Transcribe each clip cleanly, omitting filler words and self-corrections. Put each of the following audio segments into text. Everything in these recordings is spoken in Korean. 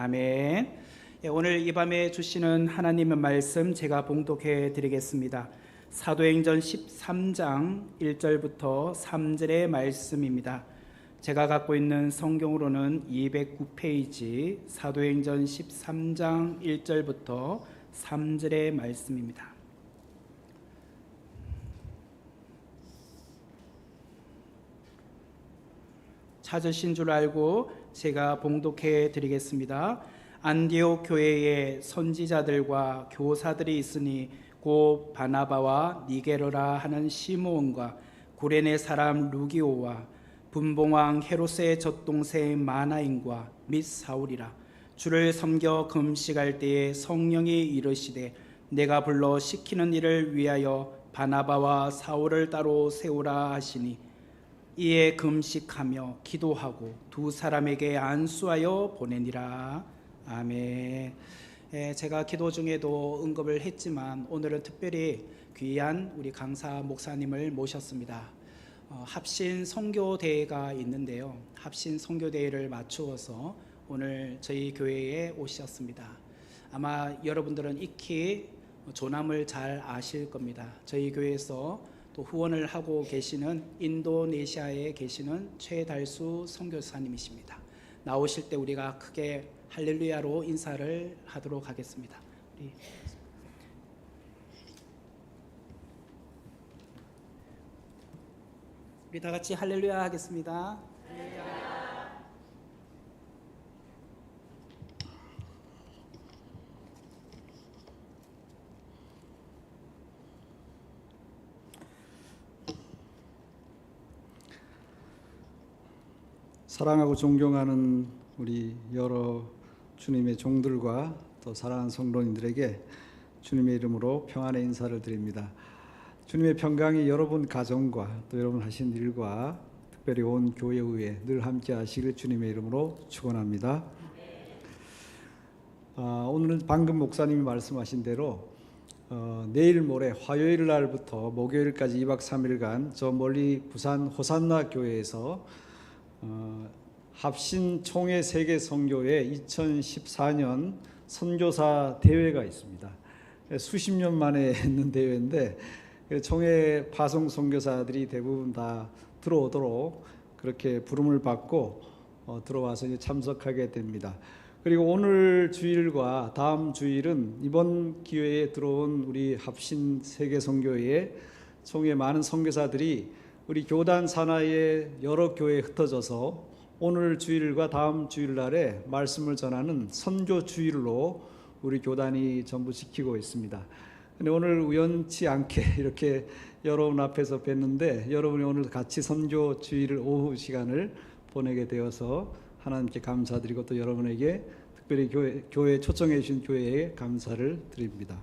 아멘. 오늘 이 밤에 주시는 하나님의 말씀 제가 봉독해 드리겠습니다. 사도행전 13장 1절부터 3절의 말씀입니다. 제가 갖고 있는 성경으로는 209페이지 사도행전 13장 1절부터 3절의 말씀입니다. 찾으신 줄 알고 제가 봉독해 드리겠습니다. 안디옥 교회에 선지자들과 교사들이 있으니 곧 바나바와 니게르라 하는 시므온과 구레네 사람 루기오와 분봉왕 헤롯의 젖동생 마나인과 및 사울이라. 주를 섬겨 금식할 때에 성령이 이르시되 내가 불러 시키는 일을 위하여 바나바와 사울을 따로 세우라 하시니 이에 금식하며 기도하고 두 사람에게 안수하여 보내니라. 아멘. 제가 기도 중에도 언급을 했지만 오늘은 특별히 귀한 우리 강사 목사님을 모셨습니다. 합신 선교대회가 있는데요, 합신 선교대회를 맞추어서 오늘 저희 교회에 오셨습니다. 아마 여러분들은 익히 조남을 잘 아실 겁니다. 저희 교회에서 또 후원을 하고 계시는 인도네시아에 계시는 최달수 선교사님이십니다. 나오실 때 우리가 크게 할렐루야로 인사를 하도록 하겠습니다. 우리 다 같이 할렐루야 하겠습니다. 할렐루야. 사랑하고 존경하는 우리 여러 주님의 종들과 또 사랑하는 성도님들에게 주님의 이름으로 평안의 인사를 드립니다. 주님의 평강이 여러분 가정과 또 여러분 하신 일과 특별히 온 교회 위에 늘 함께 하시길 주님의 이름으로 축원합니다. 오늘은 방금 목사님이 말씀하신 대로 내일 모레 화요일 날부터 목요일까지 2박 3일간 저 멀리 부산 호산나 교회에서 합신 총회 세계 선교회 2014년 선교사 대회가 있습니다. 수십 년 만에 있는 대회인데 총회 파송 선교사들이 대부분 다 들어오도록 그렇게 부름을 받고 들어와서 이제 참석하게 됩니다. 그리고 오늘 주일과 다음 주일은 이번 기회에 들어온 우리 합신 세계 선교회의 총회 많은 선교사들이 우리 교단 산하의 여러 교회에 흩어져서 오늘 주일과 다음 주일날에 말씀을 전하는 선교 주일로 우리 교단이 전부 지키고 있습니다. 근데 오늘 우연치 않게 이렇게 여러분 앞에서 뵀는데 여러분이 오늘 같이 선교 주일 오후 시간을 보내게 되어서 하나님께 감사드리고 또 여러분에게 특별히 교회 초청해 주신 교회에 감사를 드립니다.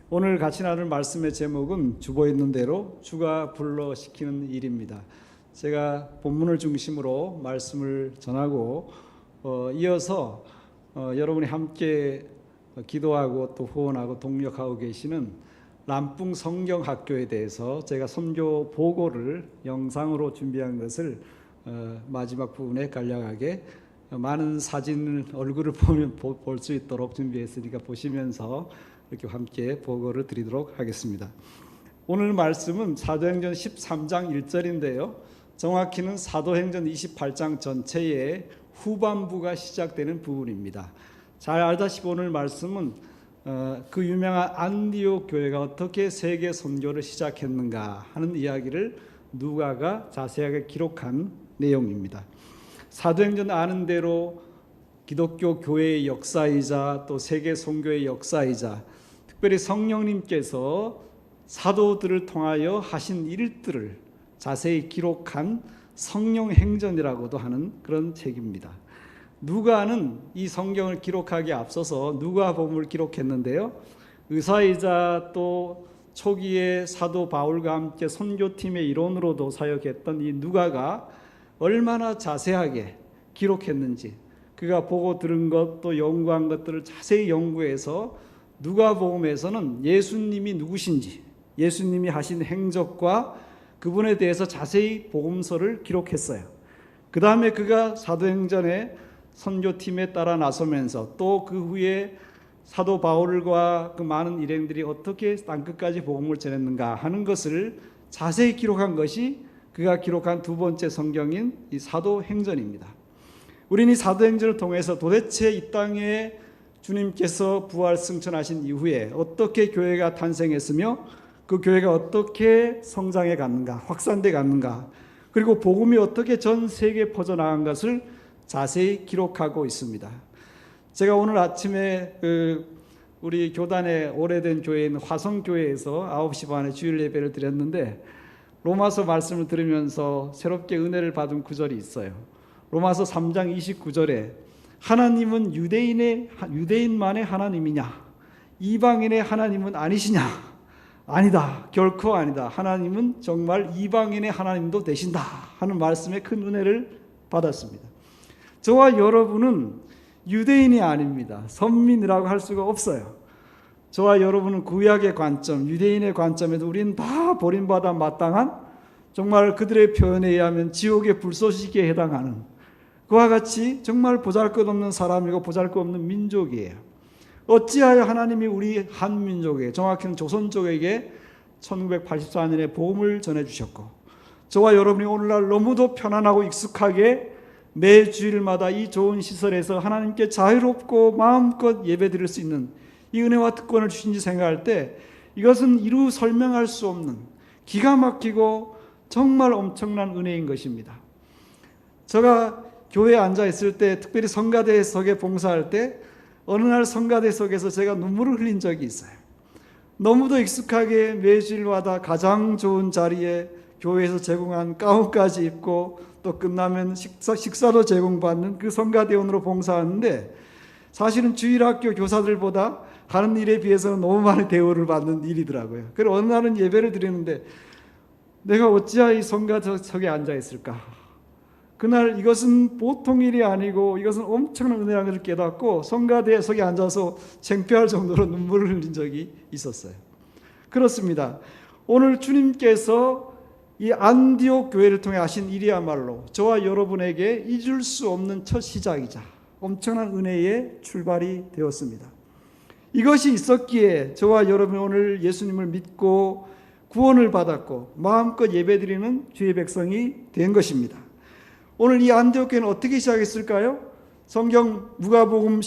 오늘 같이 나눌 말씀의 제목은 주보 있는 대로 주가 불러 시키는 일입니다. 제가 본문을 중심으로 말씀을 전하고 이어서 여러분이 함께 기도하고 또 후원하고 동력하고 계시는 람풍 성경학교에 대해서 제가 선교 보고를 영상으로 준비한 것을 마지막 부분에 간략하게 많은 사진을 얼굴을 보면 볼 수 있도록 준비했으니까 보시면서 이렇게 함께 보고를 드리도록 하겠습니다. 오늘 말씀은 사도행전 13장 1절인데요. 정확히는 사도행전 28장 전체의 후반부가 시작되는 부분입니다. 잘 알다시피 오늘 말씀은 그 유명한 안디옥 교회가 어떻게 세계 선교를 시작했는가 하는 이야기를 누가가 자세하게 기록한 내용입니다. 사도행전 아는 대로 기독교 교회의 역사이자 또 세계 선교의 역사이자 특별히 성령님께서 사도들을 통하여 하신 일들을 자세히 기록한 성령행전이라고도 하는 그런 책입니다. 누가는 이 성경을 기록하기에 앞서서 누가복음을 기록했는데요, 의사이자 또 초기에 사도 바울과 함께 선교팀의 일원으로도 사역했던 이 누가가 얼마나 자세하게 기록했는지, 그가 보고 들은 것 또 연구한 것들을 자세히 연구해서 누가복음에서는 예수님이 누구신지, 예수님이 하신 행적과 그분에 대해서 자세히 복음서를 기록했어요. 그 다음에 그가 사도행전에 선교팀에 따라 나서면서 또 그 후에 사도 바울과 그 많은 일행들이 어떻게 땅끝까지 복음을 전했는가 하는 것을 자세히 기록한 것이 그가 기록한 두 번째 성경인 이 사도행전입니다. 우리는 이 사도행전을 통해서 도대체 이 땅에 주님께서 부활 승천하신 이후에 어떻게 교회가 탄생했으며 그 교회가 어떻게 성장해 갔는가, 확산돼 갔는가, 그리고 복음이 어떻게 전 세계에 퍼져나간 것을 자세히 기록하고 있습니다. 제가 오늘 아침에 우리 교단의 오래된 교회인 화성교회에서 9시 반에 주일 예배를 드렸는데 로마서 말씀을 들으면서 새롭게 은혜를 받은 구절이 있어요. 로마서 3장 29절에 하나님은 유대인만의 하나님이냐? 이방인의 하나님은 아니시냐? 아니다. 결코 아니다. 하나님은 정말 이방인의 하나님도 되신다 하는 말씀에 큰 은혜를 받았습니다. 저와 여러분은 유대인이 아닙니다. 선민이라고 할 수가 없어요. 저와 여러분은 구약의 관점, 유대인의 관점에도 우리는 다 버림받아 마땅한, 정말 그들의 표현에 의하면 지옥의 불쏘시개에 해당하는 그와 같이 정말 보잘것없는 사람이고 보잘것없는 민족이에요. 어찌하여 하나님이 우리 한 민족에게, 정확히는 조선족에게 1984년에 복음을 전해주셨고 저와 여러분이 오늘날 너무도 편안하고 익숙하게 매 주일마다 이 좋은 시설에서 하나님께 자유롭고 마음껏 예배드릴 수 있는 이 은혜와 특권을 주신지 생각할 때 이것은 이루 설명할 수 없는 기가 막히고 정말 엄청난 은혜인 것입니다. 제가 교회에 앉아 있을 때, 특별히 성가대석에 봉사할 때 어느 날 성가대석에서 제가 눈물을 흘린 적이 있어요. 너무도 익숙하게 매주일마다 가장 좋은 자리에 교회에서 제공한 가운까지 입고 또 끝나면 식사도 제공받는 그 성가대원으로 봉사하는데 사실은 주일학교 교사들보다 하는 일에 비해서는 너무 많은 대우를 받는 일이더라고요. 그래서 어느 날은 예배를 드리는데 내가 어찌하여 이 성가석에 앉아 있을까? 그날 이것은 보통 일이 아니고 이것은 엄청난 은혜라는 것을 깨닫고 성가대석에 앉아서 창피할 정도로 눈물을 흘린 적이 있었어요. 그렇습니다. 오늘 주님께서 이 안디옥 교회를 통해 하신 일이야말로 저와 여러분에게 잊을 수 없는 첫 시작이자 엄청난 은혜의 출발이 되었습니다. 이것이 있었기에 저와 여러분이 오늘 예수님을 믿고 구원을 받았고 마음껏 예배드리는 주의 백성이 된 것입니다. 오늘 이 안디옥 교회는 어떻게 시작했을까요? 성경 누가복음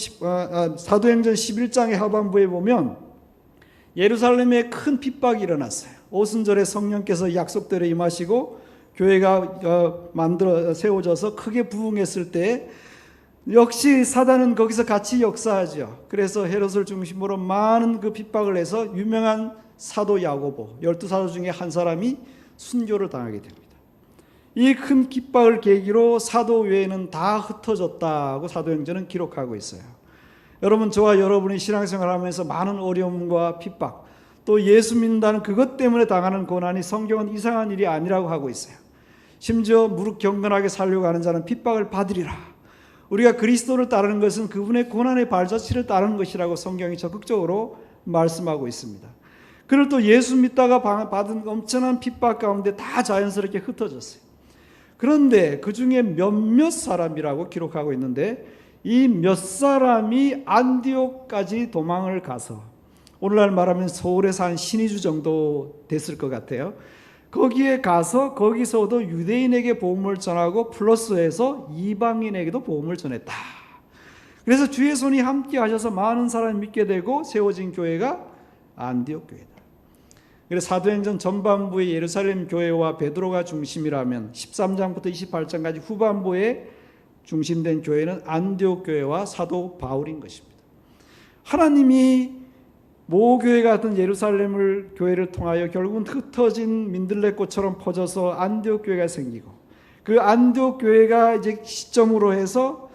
사도행전 11장의 하반부에 보면 예루살렘에 큰 핍박이 일어났어요. 오순절에 성령께서 약속대로 임하시고 교회가 세워져서 크게 부흥했을 때 역시 사단은 거기서 같이 역사하죠. 그래서 헤롯을 중심으로 많은 그 핍박을 해서 유명한 사도 야고보 12사도 중에 한 사람이 순교를 당하게 됩니다. 이 큰 핍박을 계기로 사도 외에는 다 흩어졌다고 사도행전은 기록하고 있어요. 여러분, 저와 여러분이 신앙생활하면서 많은 어려움과 핍박, 또 예수 믿는다는 그것 때문에 당하는 고난이 성경은 이상한 일이 아니라고 하고 있어요. 심지어 무릇 경건하게 살려고 하는 자는 핍박을 받으리라. 우리가 그리스도를 따르는 것은 그분의 고난의 발자취를 따르는 것이라고 성경이 적극적으로 말씀하고 있습니다. 그리고 또 예수 믿다가 받은 엄청난 핍박 가운데 다 자연스럽게 흩어졌어요. 그런데 그 중에 몇몇 사람이라고 기록하고 있는데 이 몇 사람이 안디옥까지 도망을 가서 오늘날 말하면 서울에서 한 신의주 정도 됐을 것 같아요. 거기에 가서 거기서도 유대인에게 복음을 전하고 플러스해서 이방인에게도 복음을 전했다. 그래서 주의 손이 함께 하셔서 많은 사람이 믿게 되고 세워진 교회가 안디옥 교회다. 그래서 사도행전 전반부의 예루살렘 교회와 베드로가 중심이라면 13장부터 28장까지 후반부에 중심된 교회는 안디옥 교회와 사도 바울인 것입니다. 하나님이 모교회 같은 예루살렘 교회를 통하여 결국은 흩어진 민들레꽃처럼 퍼져서 안디옥 교회가 생기고 그 안디옥 교회가 이제 시점으로 해서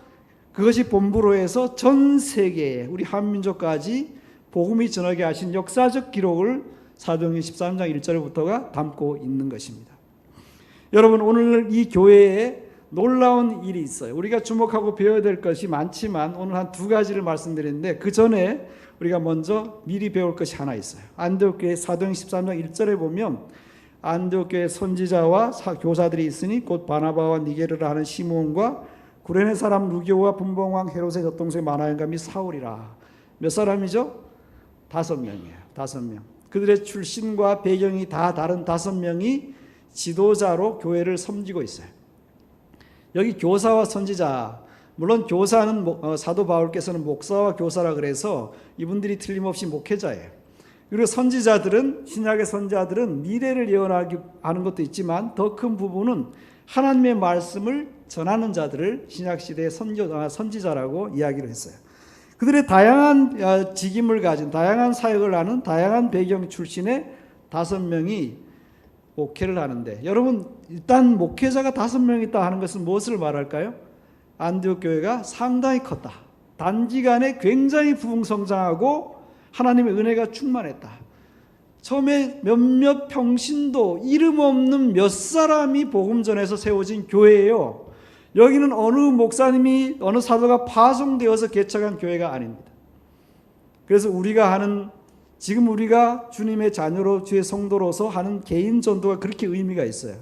그것이 본부로 해서 전 세계에 우리 한민족까지 복음이 전하게 하신 역사적 기록을 사도행전 13장 1절부터가 담고 있는 것입니다. 여러분, 오늘 이 교회에 놀라운 일이 있어요. 우리가 주목하고 배워야 될 것이 많지만 오늘 한 두 가지를 말씀드리는데 그 전에 우리가 먼저 미리 배울 것이 하나 있어요. 안디옥 교회 사도행전 13장 1절에 보면 안디옥 교회 선지자와 교사들이 있으니 곧 바나바와 니게르라 하는 시므온과 구레네 사람 루기오와 분봉왕 헤롯의 젖동생 마나엘과 및 사울이라. 몇 사람이죠? 5명이에요. 5명. 그들의 출신과 배경이 다 다른 5명이 지도자로 교회를 섬기고 있어요. 여기 교사와 선지자, 물론 교사는 사도 바울께서는 목사와 교사라 그래서 이분들이 틀림없이 목회자예요. 그리고 선지자들은, 신약의 선지자들은 미래를 예언하는 것도 있지만 더 큰 부분은 하나님의 말씀을 전하는 자들을 신약시대의 선지자라고 이야기를 했어요. 그들의 다양한 직임을 가진, 다양한 사역을 하는 다양한 배경 출신의 5명이 목회를 하는데, 여러분 일단 목회자가 5명 있다 하는 것은 무엇을 말할까요? 안디옥 교회가 상당히 컸다. 단기간에 굉장히 부흥성장하고 하나님의 은혜가 충만했다. 처음에 몇몇 평신도, 이름 없는 몇 사람이 복음 전해서 세워진 교회예요. 여기는 어느 목사님이, 어느 사도가 파송되어서 개척한 교회가 아닙니다. 그래서 지금 우리가 주님의 자녀로, 주의 성도로서 하는 개인 전도가 그렇게 의미가 있어요.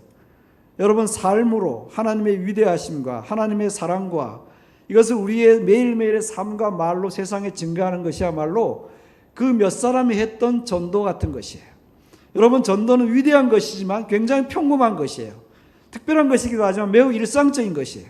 여러분 삶으로 하나님의 위대하심과 하나님의 사랑과 이것을 우리의 매일매일의 삶과 말로 세상에 증거하는 것이야말로 그 몇 사람이 했던 전도 같은 것이에요. 여러분 전도는 위대한 것이지만 굉장히 평범한 것이에요. 특별한 것이기도 하지만 매우 일상적인 것이에요.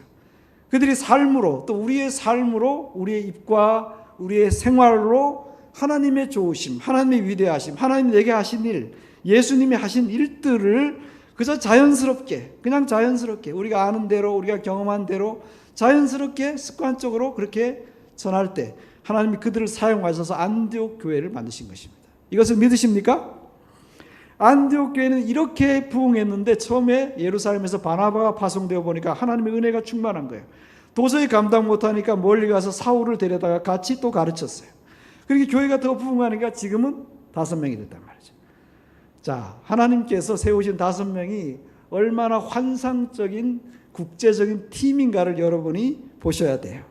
그들이 삶으로, 또 우리의 삶으로, 우리의 입과 우리의 생활로 하나님의 좋으심, 하나님의 위대하심, 하나님이 내게 하신 일, 예수님이 하신 일들을 그저 자연스럽게, 그냥 자연스럽게 우리가 아는 대로, 우리가 경험한 대로 자연스럽게 습관적으로 그렇게 전할 때 하나님이 그들을 사용하셔서 안디옥 교회를 만드신 것입니다. 이것을 믿으십니까? 안디옥 교회는 이렇게 부흥했는데 처음에 예루살렘에서 바나바가 파송되어 보니까 하나님의 은혜가 충만한 거예요. 도저히 감당 못하니까 멀리 가서 사울을 데려다가 같이 또 가르쳤어요. 그렇게 교회가 더 부흥하니까 지금은 5명이 됐단 말이죠. 자, 하나님께서 세우신 5명이 얼마나 환상적인 국제적인 팀인가를 여러분이 보셔야 돼요.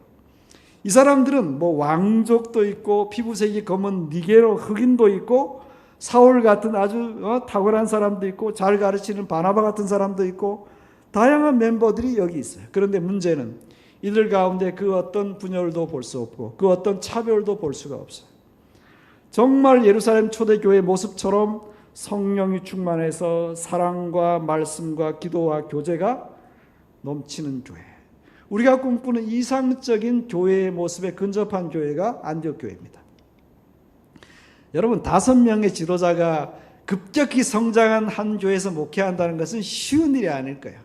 이 사람들은 뭐 왕족도 있고 피부색이 검은 니게로 흑인도 있고 사울 같은 아주 탁월한 사람도 있고 잘 가르치는 바나바 같은 사람도 있고 다양한 멤버들이 여기 있어요. 그런데 문제는 이들 가운데 그 어떤 분열도 볼 수 없고 그 어떤 차별도 볼 수가 없어요. 정말 예루살렘 초대교회 모습처럼 성령이 충만해서 사랑과 말씀과 기도와 교제가 넘치는 교회, 우리가 꿈꾸는 이상적인 교회의 모습에 근접한 교회가 안디옥 교회입니다. 여러분 5명의 지도자가 급격히 성장한 한 교회에서 목회한다는 것은 쉬운 일이 아닐 거예요.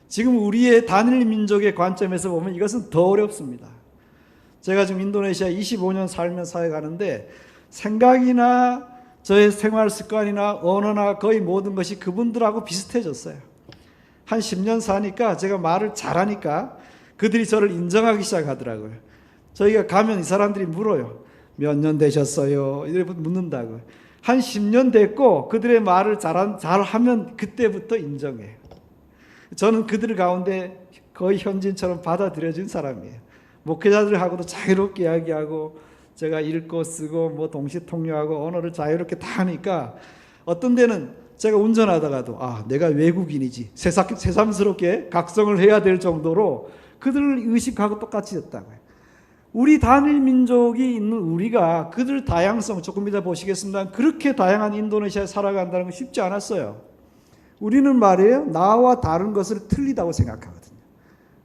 지금 우리의 단일 민족의 관점에서 보면 이것은 더 어렵습니다. 제가 지금 인도네시아 25년 살면서 사역하는데 생각이나 저의 생활 습관이나 언어나 거의 모든 것이 그분들하고 비슷해졌어요. 한 10년 사니까 제가 말을 잘하니까 그들이 저를 인정하기 시작하더라고요. 저희가 가면 이 사람들이 물어요. 몇 년 되셨어요? 이렇게 묻는다고요. 한 10년 됐고 그들의 말을 잘하면 그때부터 인정해요. 저는 그들 가운데 거의 현지인처럼 받아들여진 사람이에요. 목회자들하고도 자유롭게 이야기하고 제가 읽고 쓰고 뭐 동시 통역하고 언어를 자유롭게 다 하니까 어떤 데는 제가 운전하다가도 내가 외국인이지 새삼스럽게 각성을 해야 될 정도로 그들을 의식하고 똑같이 됐다고요. 우리 단일 민족이 있는 우리가 그들 다양성, 조금 이따 보시겠습니다. 그렇게 다양한 인도네시아에 살아간다는 건 쉽지 않았어요. 우리는 말이에요, 나와 다른 것을 틀리다고 생각하거든요.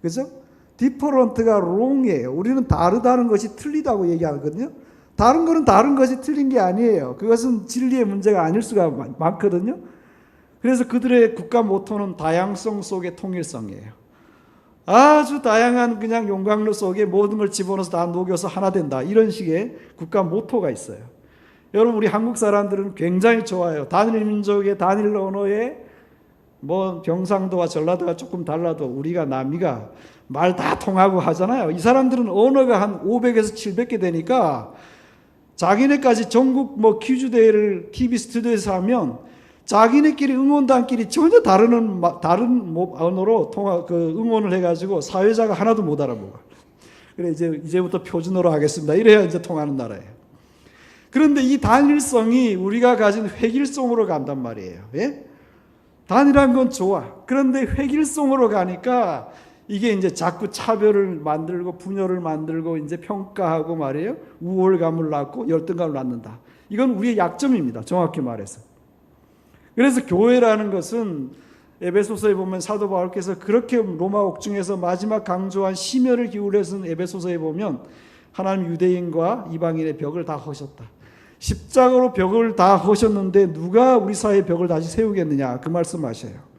그죠? 디퍼런트가 wrong이에요. 우리는 다르다는 것이 틀리다고 얘기하거든요. 다른 거는 다른 것이 틀린 게 아니에요. 그것은 진리의 문제가 아닐 수가 많거든요. 그래서 그들의 국가 모토는 다양성 속의 통일성이에요. 아주 다양한 그냥 용광로 속에 모든 걸 집어넣어서 다 녹여서 하나 된다. 이런 식의 국가 모토가 있어요. 여러분 우리 한국 사람들은 굉장히 좋아요. 단일 민족의 단일 언어에 뭐 경상도와 전라도가 조금 달라도 우리가 남이가 말 다 통하고 하잖아요. 이 사람들은 언어가 한 500에서 700개 되니까 자기네까지 전국 뭐 퀴즈 대회를 TV 스튜디오에서 하면 자기네끼리 응원단끼리 전혀 다른 언어로 응원을 해가지고 사회자가 하나도 못 알아보고 그래 이제부터 표준어로 하겠습니다. 이래야 이제 통하는 나라예요. 그런데 이 단일성이 우리가 가진 획일성으로 간단 말이에요. 예? 단일한 건 좋아. 그런데 획일성으로 가니까 이게 이제 자꾸 차별을 만들고 분열을 만들고 이제 평가하고 말이에요. 우월감을 낳고 열등감을 낳는다. 이건 우리의 약점입니다. 정확히 말해서. 그래서 교회라는 것은 에베소서에 보면 사도 바울께서 그렇게 로마 옥중에서 마지막 강조한 심혈을 기울여서 에베소서에 보면 하나님 유대인과 이방인의 벽을 다 허셨다. 십자가로 벽을 다 허셨는데 누가 우리 사이의 벽을 다시 세우겠느냐, 그 말씀하셔요.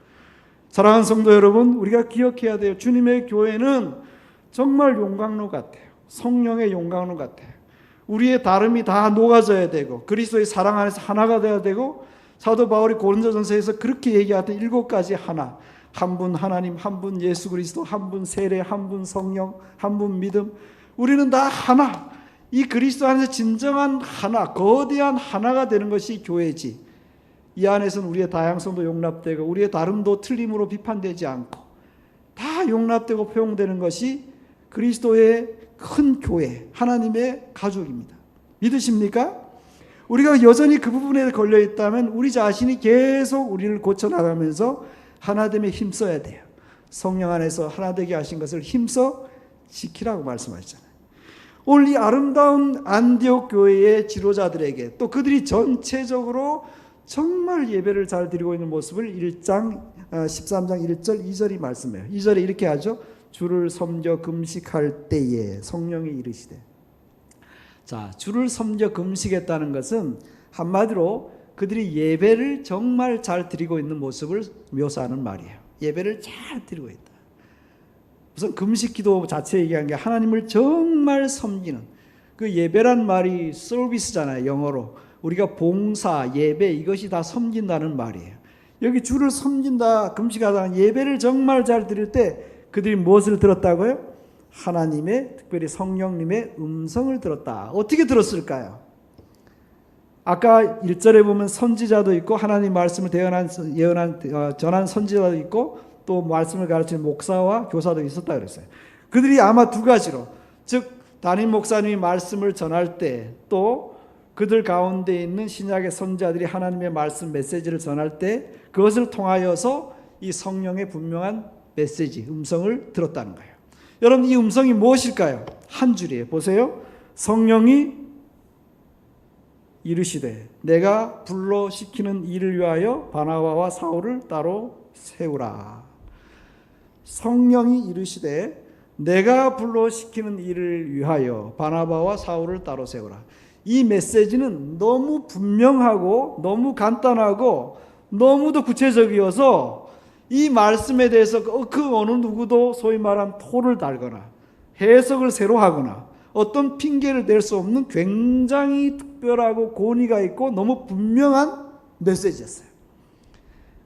사랑하는 성도 여러분, 우리가 기억해야 돼요. 주님의 교회는 정말 용광로 같아요. 성령의 용광로 같아요. 우리의 다름이 다 녹아져야 되고 그리스도의 사랑 안에서 하나가 되어야 되고, 사도 바울이 고린도전서에서 그렇게 얘기하던 7가지 하나, 한 분 하나님, 한 분 예수 그리스도, 한 분 세례, 한 분 성령, 한 분 믿음, 우리는 다 하나, 이 그리스도 안에서 진정한 하나, 거대한 하나가 되는 것이 교회지. 이 안에서는 우리의 다양성도 용납되고 우리의 다름도 틀림으로 비판되지 않고 다 용납되고 포용되는 것이 그리스도의 큰 교회, 하나님의 가족입니다. 믿으십니까? 우리가 여전히 그 부분에 걸려 있다면 우리 자신이 계속 우리를 고쳐나가면서 하나됨에 힘써야 돼요. 성령 안에서 하나되게 하신 것을 힘써 지키라고 말씀하셨잖아요. 오늘 이 아름다운 안디옥 교회의 지도자들에게, 또 그들이 전체적으로 정말 예배를 잘 드리고 있는 모습을 13장 1절 2절이 말씀해요. 2절에 이렇게 하죠. 주를 섬겨 금식할 때에 성령이 이르시되. 자, 주를 섬겨 금식했다는 것은 한마디로 그들이 예배를 정말 잘 드리고 있는 모습을 묘사하는 말이에요. 예배를 잘 드리고 있다. 우선 금식 기도 자체 얘기한 게 하나님을 정말 섬기는, 그 예배란 말이 서비스잖아요. 영어로 우리가 봉사, 예배, 이것이 다 섬긴다는 말이에요. 여기 주를 섬긴다, 금식하다, 예배를 정말 잘 드릴 때 그들이 무엇을 들었다고요? 하나님의, 특별히 성령님의 음성을 들었다. 어떻게 들었을까요? 아까 1절에 보면 선지자도 있고 하나님 말씀을 전한 선지자도 있고 또 말씀을 가르치는 목사와 교사도 있었다 그랬어요. 그들이 아마 두 가지로, 즉 담임 목사님이 말씀을 전할 때, 또 그들 가운데 있는 신약의 선지자들이 하나님의 말씀 메시지를 전할 때 그것을 통하여서 이 성령의 분명한 메시지, 음성을 들었다는 거예요. 여러분, 이 음성이 무엇일까요? 한 줄이에요. 보세요. 성령이 이르시되 내가 불러 시키는 일을 위하여 바나바와 사울을 따로 세우라. 성령이 이르시되 내가 불러 시키는 일을 위하여 바나바와 사울을 따로 세우라. 이 메시지는 너무 분명하고 너무 간단하고 너무도 구체적이어서 이 말씀에 대해서 그 어느 누구도 소위 말하는 토를 달거나 해석을 새로 하거나 어떤 핑계를 댈 수 없는 굉장히 특별하고 권위가 있고 너무 분명한 메시지였어요.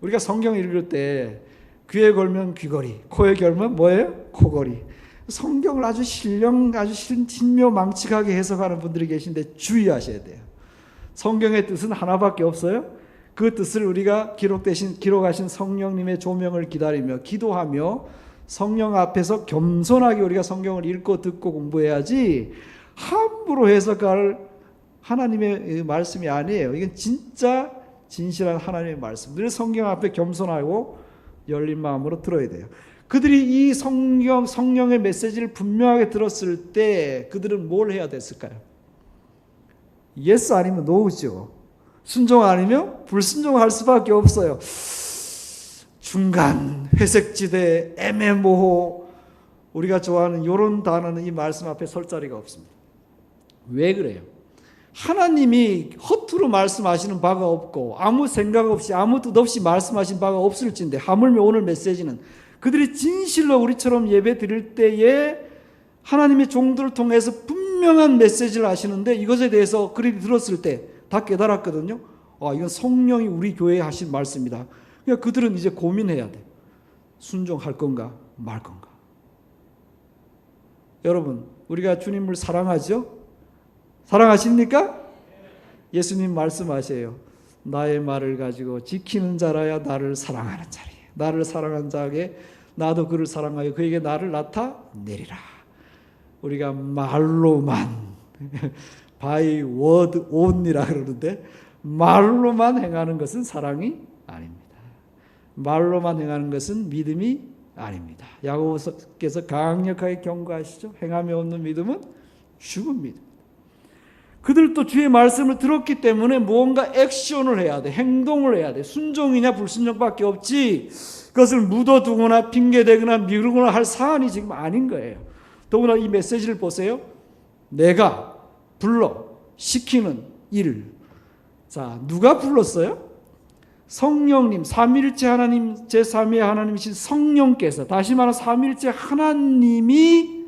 우리가 성경 읽을 때 귀에 걸면 귀걸이, 코에 걸면 뭐예요? 코걸이. 성경을 아주 신묘망측하게 해석하는 분들이 계신데 주의하셔야 돼요. 성경의 뜻은 하나밖에 없어요. 그 뜻을 우리가 기록하신 성령님의 조명을 기다리며 기도하며 성령 앞에서 겸손하게 우리가 성경을 읽고 듣고 공부해야지, 함부로 해석할 하나님의 말씀이 아니에요. 이건 진짜 진실한 하나님의 말씀. 늘 성경 앞에 겸손하고 열린 마음으로 들어야 돼요. 그들이 이 성령의 메시지를 분명하게 들었을 때 그들은 뭘 해야 됐을까요? 예스 아니면 노죠. 순종 아니면 불순종할 수밖에 없어요. 중간, 회색지대, 애매모호, 우리가 좋아하는 이런 단어는 이 말씀 앞에 설 자리가 없습니다. 왜 그래요? 하나님이 허투루 말씀하시는 바가 없고 아무 생각 없이 아무 뜻 없이 말씀하신 바가 없을진데, 하물며 오늘 메시지는 그들이 진실로 우리처럼 예배 드릴 때에 하나님의 종들을 통해서 분명한 메시지를 하시는데, 이것에 대해서 그들이 들었을 때 다 깨달았거든요. 이건 성령이 우리 교회에 하신 말씀이다. 그러니까 그들은 이제 고민해야 돼. 순종할 건가 말 건가. 여러분, 우리가 주님을 사랑하죠? 사랑하십니까? 예수님 말씀하세요. 나의 말을 가지고 지키는 자라야 나를 사랑하는 자리에, 나를 사랑한 자에게 나도 그를 사랑하여 그에게 나를 나타내리라. 우리가 말로만 by word only라 그러는데, 말로만 행하는 것은 사랑이 아닙니다. 말로만 행하는 것은 믿음이 아닙니다. 야고보께서 강력하게 경고하시죠. 행함이 없는 믿음은 죽은 믿음. 그들도 주의 말씀을 들었기 때문에 무언가 액션을 해야 돼. 행동을 해야 돼. 순종이냐 불순종밖에 없지 그것을 묻어두거나 핑계대거나 미루거나 할 사안이 지금 아닌 거예요. 더구나 이 메시지를 보세요. 내가 불러 시키는 일. 자, 누가 불렀어요? 성령님, 삼위일체 하나님, 제3위의 하나님이신 성령께서, 다시 말하면 삼위일체 하나님이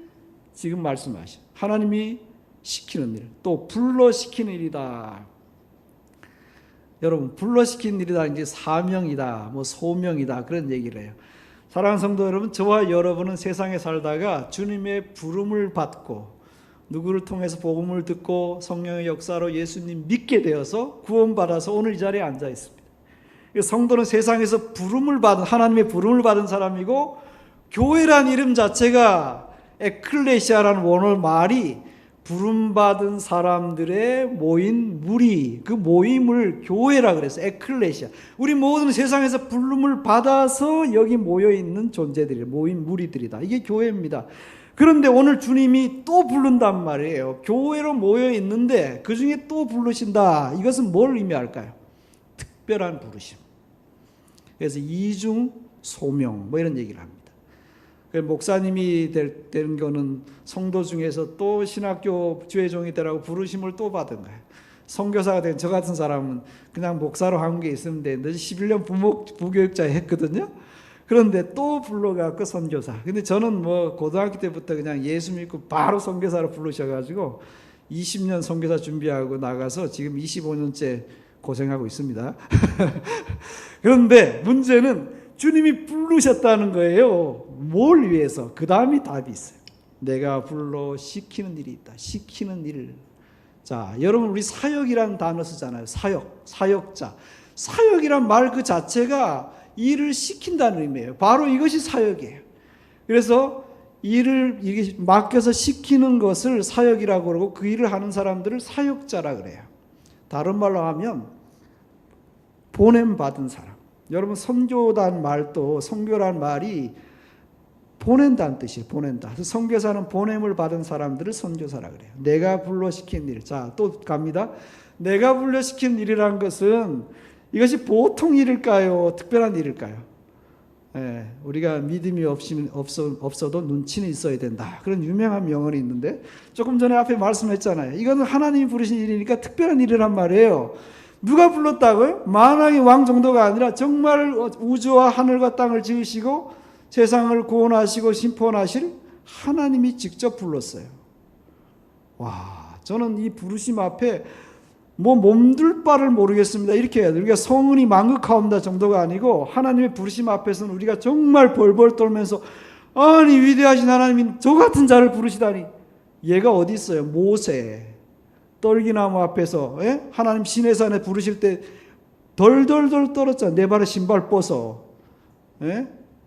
지금 말씀하신, 하나님이 시키는 일, 또 불러시키는 일이다. 여러분, 불러시키는 일이다, 이제 사명이다, 뭐 소명이다, 그런 얘기를 해요. 사랑하는 성도 여러분, 저와 여러분은 세상에 살다가 주님의 부름을 받고 누구를 통해서 복음을 듣고 성령의 역사로 예수님 믿게 되어서 구원받아서 오늘 이 자리에 앉아 있습니다. 성도는 세상에서 부름을 받은, 하나님의 부름을 받은 사람이고, 교회란 이름 자체가 에클레시아라는 원어 말이 부름받은 사람들의 모인 무리, 그 모임을 교회라 그래서 에클레시아. 우리 모든 세상에서 부름을 받아서 여기 모여있는 존재들이, 모인 무리들이다. 이게 교회입니다. 그런데 오늘 주님이 또 부른단 말이에요. 교회로 모여있는데 그 중에 또 부르신다. 이것은 뭘 의미할까요? 특별한 부르심. 그래서 이중 소명 뭐 이런 얘기를 합니다. 목사님이 되는 거는 성도 중에서 또 신학교 주의종이 되라고 부르심을 또 받은 거예요. 선교사가 된 저 같은 사람은 그냥 목사로 한 게 있으면 되는데 11년 부교육자 했거든요. 그런데 또 불러갖고 선교사. 근데 저는 뭐 고등학교 때부터 그냥 예수 믿고 바로 선교사로 부르셔가지고 20년 선교사 준비하고 나가서 지금 25년째 고생하고 있습니다. 그런데 문제는 주님이 부르셨다는 거예요. 뭘 위해서? 그 다음이 답이 있어요. 내가 불러 시키는 일이 있다. 시키는 일. 자, 여러분 우리 사역이라는 단어 쓰잖아요. 사역, 사역자. 사역이란 말 그 자체가 일을 시킨다는 의미예요. 바로 이것이 사역이에요. 그래서 일을 이게 맡겨서 시키는 것을 사역이라고 그러고 그 일을 하는 사람들을 사역자라 그래요. 다른 말로 하면 보냄받은 사람. 여러분 선교단 말도 선교란 말이 보낸다는 뜻이에요. 보낸다. 그래서 선교사는 보냄을 받은 사람들을 선교사라 그래요. 내가 불러시킨 일. 자, 또 갑니다. 내가 불러시킨 일이란 것은 이것이 보통 일일까요? 특별한 일일까요? 예, 우리가 믿음이 없어도 눈치는 있어야 된다. 그런 유명한 명언이 있는데 조금 전에 앞에 말씀했잖아요. 이거는 하나님이 부르신 일이니까 특별한 일이란 말이에요. 누가 불렀다고요? 만왕의 왕 정도가 아니라 정말 우주와 하늘과 땅을 지으시고 세상을 구원하시고 심판하실 하나님이 직접 불렀어요. 와, 저는 이 부르심 앞에 뭐 몸둘 바를 모르겠습니다. 이렇게 해야 돼요. 우리가 성은이 망극하옵니다 정도가 아니고 하나님의 부르심 앞에서는 우리가 정말 벌벌 떨면서 아니 위대하신 하나님이 저 같은 자를 부르시다니. 얘가 어디 있어요? 모세. 떨기나무 앞에서 하나님 시내산에 부르실 때 덜덜덜 떨었잖아. 내 발에 신발 벗어.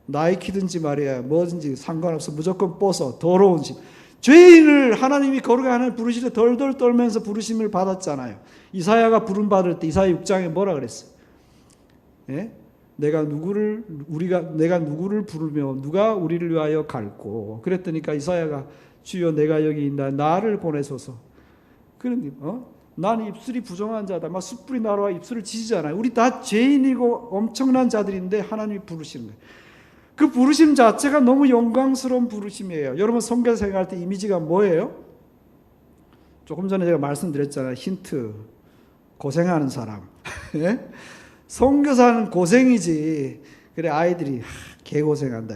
나이키든지 말이야 뭐든지 상관없어. 무조건 벗어. 더러운 신. 죄인을 하나님이 거룩한 부르실 때 덜덜 떨면서 부르심을 받았잖아요. 이사야가 부름 받을 때 이사야 6장에 뭐라 그랬어요? 내가 누구를 부르며 누가 우리를 위하여 갈고. 그랬더니까 이사야가 주여 내가 여기 있나 나를 보내소서. 그러니 나는 입술이 부정한 자다. 막 숯불이 날아와 입술을 지지잖아요. 우리 다 죄인이고 엄청난 자들인데 하나님이 부르시는 거예요. 그 부르심 자체가 너무 영광스러운 부르심이에요. 여러분 선교 생활할 때 이미지가 뭐예요? 조금 전에 제가 말씀드렸잖아요. 힌트. 고생하는 사람. 선교사는 고생이지. 그래 아이들이 개고생한다.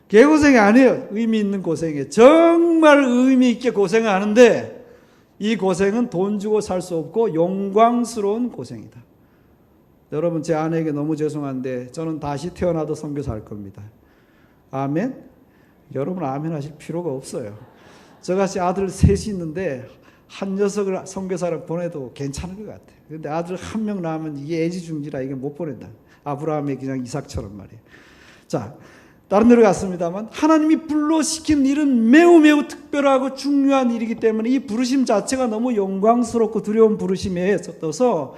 개고생이 아니에요. 의미 있는 고생이에요. 정말 의미 있게 고생하는데 이 고생은 돈 주고 살 수 없고 영광스러운 고생이다. 여러분 제 아내에게 너무 죄송한데 저는 다시 태어나도 선교사 할 겁니다. 아멘? 여러분 아멘 하실 필요가 없어요. 저같이 아들 셋이 있는데 한 녀석을 선교사를 보내도 괜찮을 것 같아요. 그런데 아들 한 명 낳으면 이게 애지중지라 이게 못 보낸다. 아브라함의 그냥 이삭처럼 말이에요. 자, 다른 데로 갔습니다만 하나님이 불러시킨 일은 매우 매우 특별하고 중요한 일이기 때문에 이 부르심 자체가 너무 영광스럽고 두려운 부르심에 있어서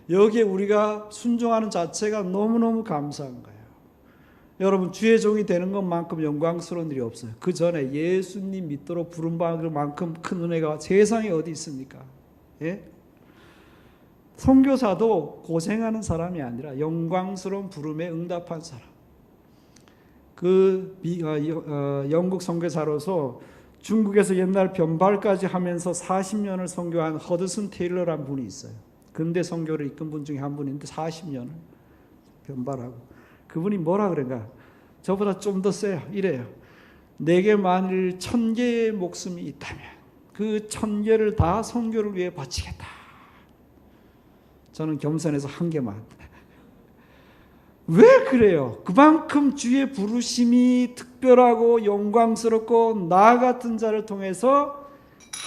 여기에 우리가 순종하는 자체가 너무너무 감사한 거예요. 여러분 주의 종이 되는 것만큼 영광스러운 일이 없어요. 그 전에 예수님 믿도록 부름받을 만큼 큰 은혜가 세상에 어디 있습니까? 예? 선교사도 고생하는 사람이 아니라 영광스러운 부름에 응답한 사람. 영국 선교사로서 중국에서 옛날 변발까지 하면서 40년을 선교한 허드슨 테일러라는 분이 있어요. 근대 선교를 이끈 분 중에 한 분인데 40년을 변발하고, 그분이 뭐라 그런가? 저보다 좀 더 세요. 이래요. 내게 만일 1000개의 목숨이 있다면 그 1000개를 다 선교를 위해 바치겠다. 저는 겸손해서 1개만. 왜 그래요? 그만큼 주의 부르심이 특별하고 영광스럽고 나 같은 자를 통해서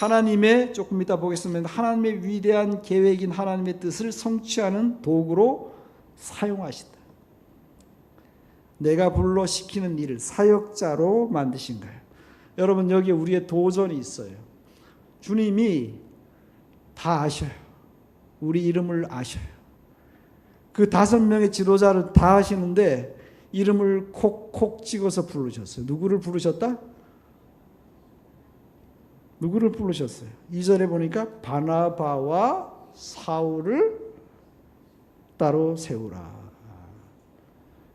하나님의, 조금 이따 보겠습니다, 하나님의 위대한 계획인 하나님의 뜻을 성취하는 도구로 사용하신다. 내가 불러 시키는 일을 사역자로 만드신 거예요. 여러분, 여기에 우리의 도전이 있어요. 주님이 다 아셔요. 우리 이름을 아셔요. 그 5명의 지도자를 다 아시는데 이름을 콕콕 찍어서 부르셨어요. 누구를 부르셨다? 누구를 부르셨어요? 2절에 보니까 바나바와 사울을 따로 세우라.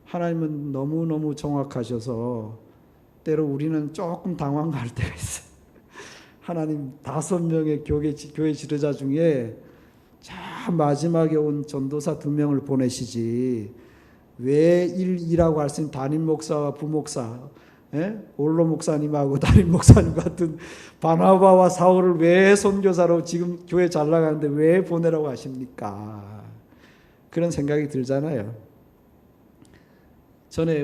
하나님은 너무너무 정확하셔서 때로 우리는 조금 당황할 때가 있어요. 하나님 5명의 교회 지도자 중에 참 마지막에 온 전도사 2명을 보내시지 왜 1이라고 할 수 있는 담임 목사와 부목사, 올로 목사님하고 담임 목사님 같은 바나바와 사울을 왜 선교사로 지금 교회 잘 나가는데 왜 보내라고 하십니까? 그런 생각이 들잖아요. 전에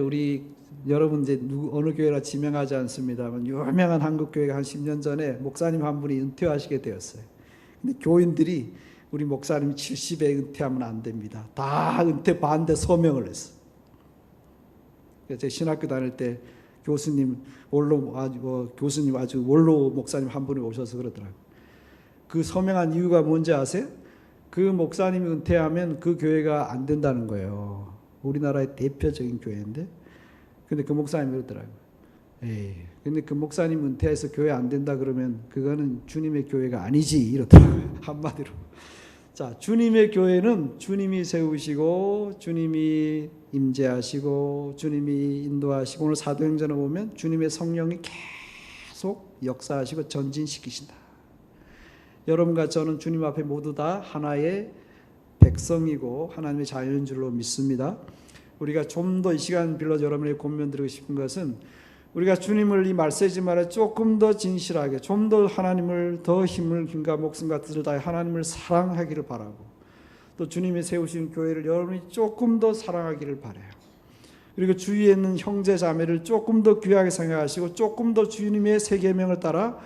여러분 이제 어느 교회라 지명하지 않습니다만 유명한 한국 교회가 한 10년 전에 목사님 한 분이 은퇴하시게 되었어요. 근데 교인들이 우리 목사님이 70에 은퇴하면 안 됩니다. 다 은퇴 반대 서명을 했어요. 제가 신학교 다닐 때 교수님 아주 원로 목사님 한 분이 오셔서 그러더라고요. 그 서명한 이유가 뭔지 아세요? 그 목사님이 은퇴하면 그 교회가 안 된다는 거예요. 우리나라의 대표적인 교회인데. 근데 그 목사님이 그러더라고요. 근데 그 목사님 은퇴해서 교회 안 된다 그러면 그거는 주님의 교회가 아니지, 이러더라고요. 한마디로. 자, 주님의 교회는 주님이 세우시고 주님이 임재하시고 주님이 인도하시고, 오늘 사도행전을 보면 주님의 성령이 계속 역사하시고 전진시키신다. 여러분과 저는 주님 앞에 모두 다 하나의 백성이고 하나님의 자녀인 줄로 믿습니다. 우리가 좀 더 이 시간 빌려서 여러분에게 권면드리고 싶은 것은, 우리가 주님을 이 말세지만에 조금 더 진실하게, 좀 더 하나님을 더 힘과 목숨과 뜻을 다해 하나님을 사랑하기를 바라고, 또 주님이 세우신 교회를 여러분이 조금 더 사랑하기를 바라요. 그리고 주위에 있는 형제 자매를 조금 더 귀하게 생각하시고 조금 더 주님의 세 계명을 따라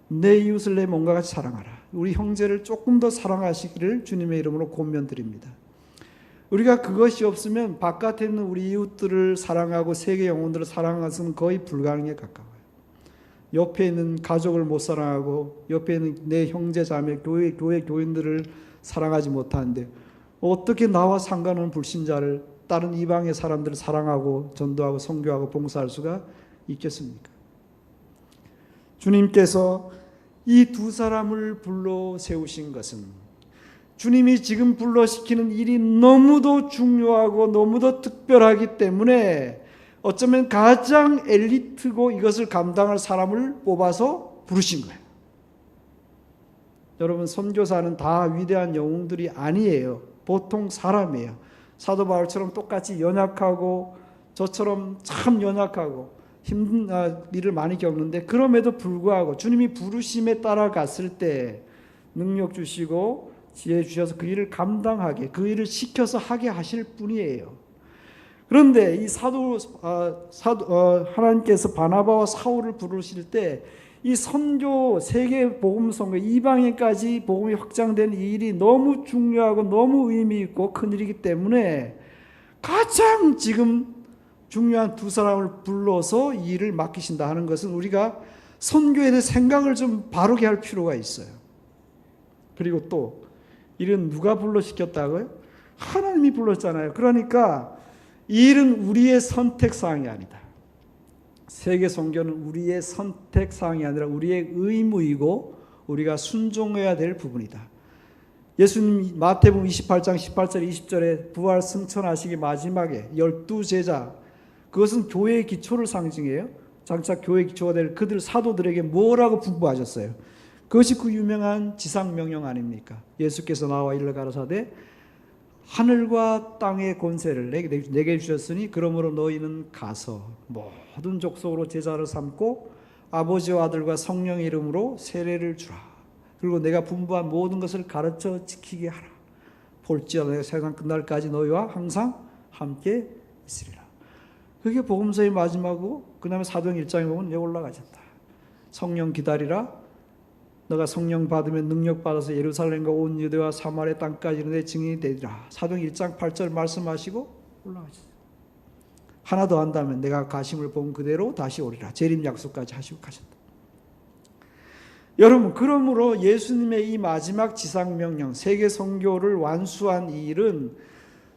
내 이웃을 내 몸과 같이 사랑하라. 우리 형제를 조금 더 사랑하시기를 주님의 이름으로 권면드립니다. 우리가 그것이 없으면 바깥에 있는 우리 이웃들을 사랑하고 세계 영혼들을 사랑하는 것은 거의 불가능에 가까워요. 옆에 있는 가족을 못 사랑하고 옆에 있는 내 형제 자매 교회 교인들을 사랑하지 못하는데 어떻게 나와 상관없는 불신자를, 다른 이방의 사람들을 사랑하고 전도하고 선교하고 봉사할 수가 있겠습니까? 주님께서 이 2사람을 불러 세우신 것은 주님이 지금 불러시키는 일이 너무도 중요하고 너무도 특별하기 때문에 어쩌면 가장 엘리트고 이것을 감당할 사람을 뽑아서 부르신 거예요. 여러분, 선교사는 다 위대한 영웅들이 아니에요. 보통 사람이에요. 사도 바울처럼 똑같이 연약하고 저처럼 참 연약하고 힘든 일을 많이 겪는데, 그럼에도 불구하고 주님이 부르심에 따라갔을 때 능력 주시고 지혜 주셔서 그 일을 감당하게, 그 일을 시켜서 하게 하실 분이에요. 그런데 이 하나님께서 바나바와 사울을 부르실 때 이 선교, 세계 복음 선교, 이방인까지 복음이 확장되는 이 일이 너무 중요하고 너무 의미 있고 큰 일이기 때문에 가장 지금 중요한 2사람을 불러서 이 일을 맡기신다 하는 것은 우리가 선교에 대해 생각을 좀 바르게 할 필요가 있어요. 그리고 또 이런 누가 불러시켰다고요? 하나님이 불렀잖아요. 그러니까 이 일은 우리의 선택사항이 아니다. 세계 선교는 우리의 선택사항이 아니라 우리의 의무이고 우리가 순종해야 될 부분이다. 예수님 마태복음 28장 18절 20절에 부활 승천하시기 마지막에 12제자, 그것은 교회의 기초를 상징해요. 장차 교회의 기초가 될 그들 사도들에게 뭐라고 분부하셨어요? 그것이 그 유명한 지상명령 아닙니까? 예수께서 나와 이르러 가라사대 하늘과 땅의 권세를 내게 주셨으니 그러므로 너희는 가서 모든 족속으로 제자를 삼고 아버지와 아들과 성령의 이름으로 세례를 주라. 그리고 내가 분부한 모든 것을 가르쳐 지키게 하라. 볼지어다 내가 세상 끝날까지 너희와 항상 함께 있으리라. 그게 복음서의 마지막이고 그 다음에 사도행 1장에 보면 여기 올라가셨다. 성령 기다리라. 너가 성령 받으면 능력 받아서 예루살렘과 온 유대와 사마리아 땅까지 내 증인이 되리라. 사도행 1장 8절 말씀하시고 올라가셨어요. 하나 더 한다면 내가 가심을 본 그대로 다시 오리라. 재림 약속까지 하시고 가셨다. 여러분, 그러므로 예수님의 이 마지막 지상명령, 세계 선교를 완수한 이 일은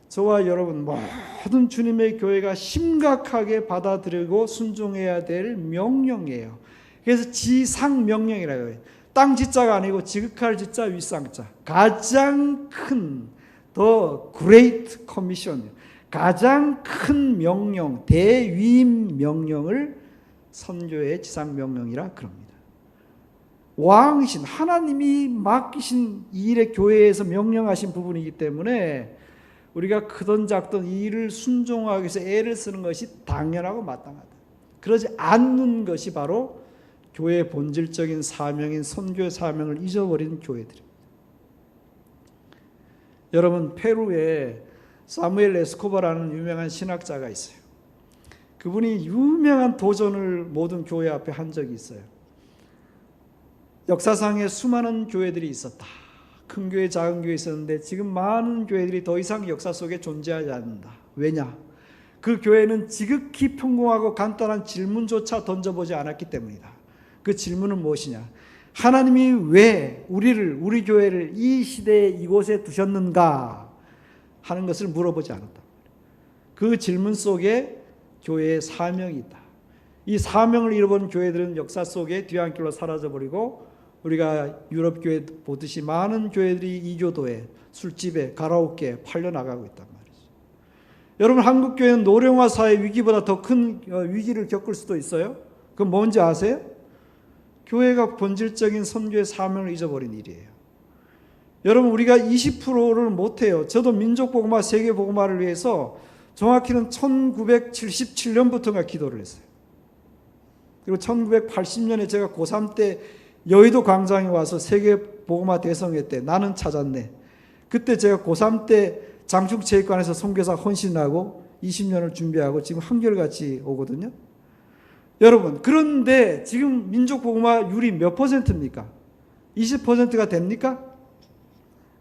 저와 여러분 모든 주님의 교회가 심각하게 받아들이고 순종해야 될 명령이에요. 그래서 지상명령이라고 해요. 땅 지자가 아니고 지극할 지자 윗상자. 가장 큰 The Great Commission, 가장 큰 명령, 대위임 명령을 선교의 지상명령이라 그럽니다. 왕이신 하나님이 맡기신 이 일에 교회에서 명령하신 부분이기 때문에 우리가 크든 작든 이 일을 순종하기 위해서 애를 쓰는 것이 당연하고 마땅하다. 그러지 않는 것이 바로 교회의 본질적인 사명인 선교의 사명을 잊어버린 교회들입니다. 여러분, 페루에 사무엘 에스코바라는 유명한 신학자가 있어요. 그분이 유명한 도전을 모든 교회 앞에 한 적이 있어요. 역사상에 수많은 교회들이 있었다. 큰 교회, 작은 교회 있었는데 지금 많은 교회들이 더 이상 역사 속에 존재하지 않는다. 왜냐? 그 교회는 지극히 평범하고 간단한 질문조차 던져보지 않았기 때문이다. 그 질문은 무엇이냐? 하나님이 왜 우리 교회를 이 시대에 이곳에 두셨는가 하는 것을 물어보지 않았다. 그 질문 속에 교회의 사명이 있다. 이 사명을 잃어버린 교회들은 역사 속에 뒤안길로 사라져버리고 우리가 유럽 교회 보듯이 많은 교회들이 이교도에, 술집에, 가라오케에 팔려나가고 있단 말이죠. 여러분, 한국 교회는 노령화 사회 위기보다 더 큰 위기를 겪을 수도 있어요. 그건 뭔지 아세요? 교회가 본질적인 선교의 사명을 잊어버린 일이에요. 여러분, 우리가 20%를 못해요. 저도 민족복음화, 세계복음화를 위해서 정확히는 1977년부터가 기도를 했어요. 그리고 1980년에 제가 고3 때 여의도 광장에 와서 세계복음화 대성회 때 나는 찾았네. 그때 제가 고3 때 장충체육관에서 선교사 헌신하고 20년을 준비하고 지금 한결같이 오거든요. 여러분, 그런데 지금 민족복음화율이 몇 퍼센트입니까? 20%가 됩니까?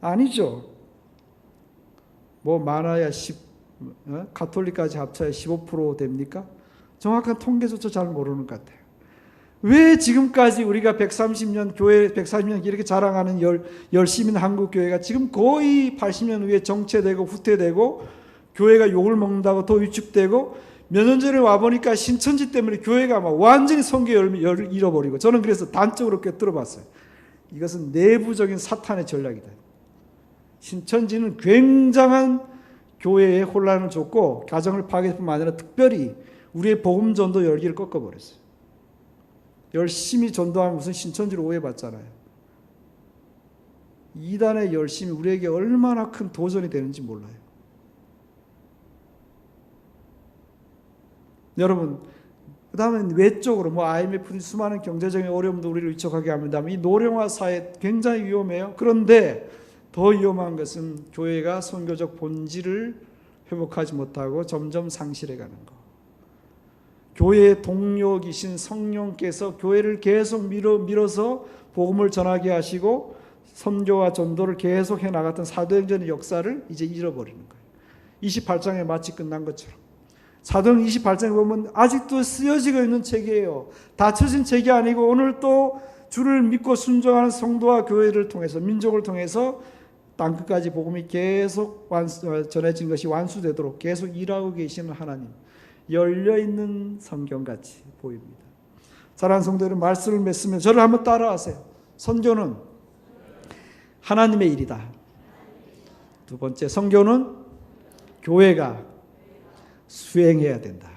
아니죠. 뭐 많아야 가톨릭까지 합쳐야 15% 됩니까? 정확한 통계조차 잘 모르는 것 같아요. 왜 지금까지 우리가 130년 교회 140년 이렇게 자랑하는 열심인 한국 교회가 지금 거의 80년 후에 정체되고 후퇴되고 교회가 욕을 먹는다고 더 위축되고 몇 년 전에 와보니까 신천지 때문에 교회가 막 완전히 선교 열을 잃어버리고 저는 그래서 단적으로 꿰뚫어봤어요. 이것은 내부적인 사탄의 전략이다. 신천지는 굉장한 교회에 혼란을 줬고 가정을 파괴뿐만 아니라 특별히 우리의 복음 전도 열기를 꺾어버렸어요. 열심히 전도하면 무슨 신천지로 오해받잖아요. 이단의 열심이 우리에게 얼마나 큰 도전이 되는지 몰라요. 여러분, 그 다음에 외적으로 IMF 수많은 경제적인 어려움도 우리를 위축하게 합니다. 이 노령화 사회 굉장히 위험해요. 그런데 더 위험한 것은 교회가 선교적 본질을 회복하지 못하고 점점 상실해 가는 것. 교회의 동력이신 성령께서 교회를 계속 밀어서 복음을 전하게 하시고 선교와 전도를 계속 해나갔던 사도행전의 역사를 이제 잃어버리는 거예요. 28장에 마치 끝난 것처럼. 사도행 28장에 보면 아직도 쓰여지고 있는 책이에요. 닫혀진 책이 아니고 오늘 또 주를 믿고 순종하는 성도와 교회를 통해서 민족을 통해서 땅끝까지 복음이 계속 전해진 것이 완수되도록 계속 일하고 계시는 하나님, 열려있는 성경같이 보입니다. 사랑하는 성도 여러분, 말씀을 맺으면 저를 한번 따라하세요. 선교는 하나님의 일이다. 두 번째, 선교는 교회가 수행해야 된다.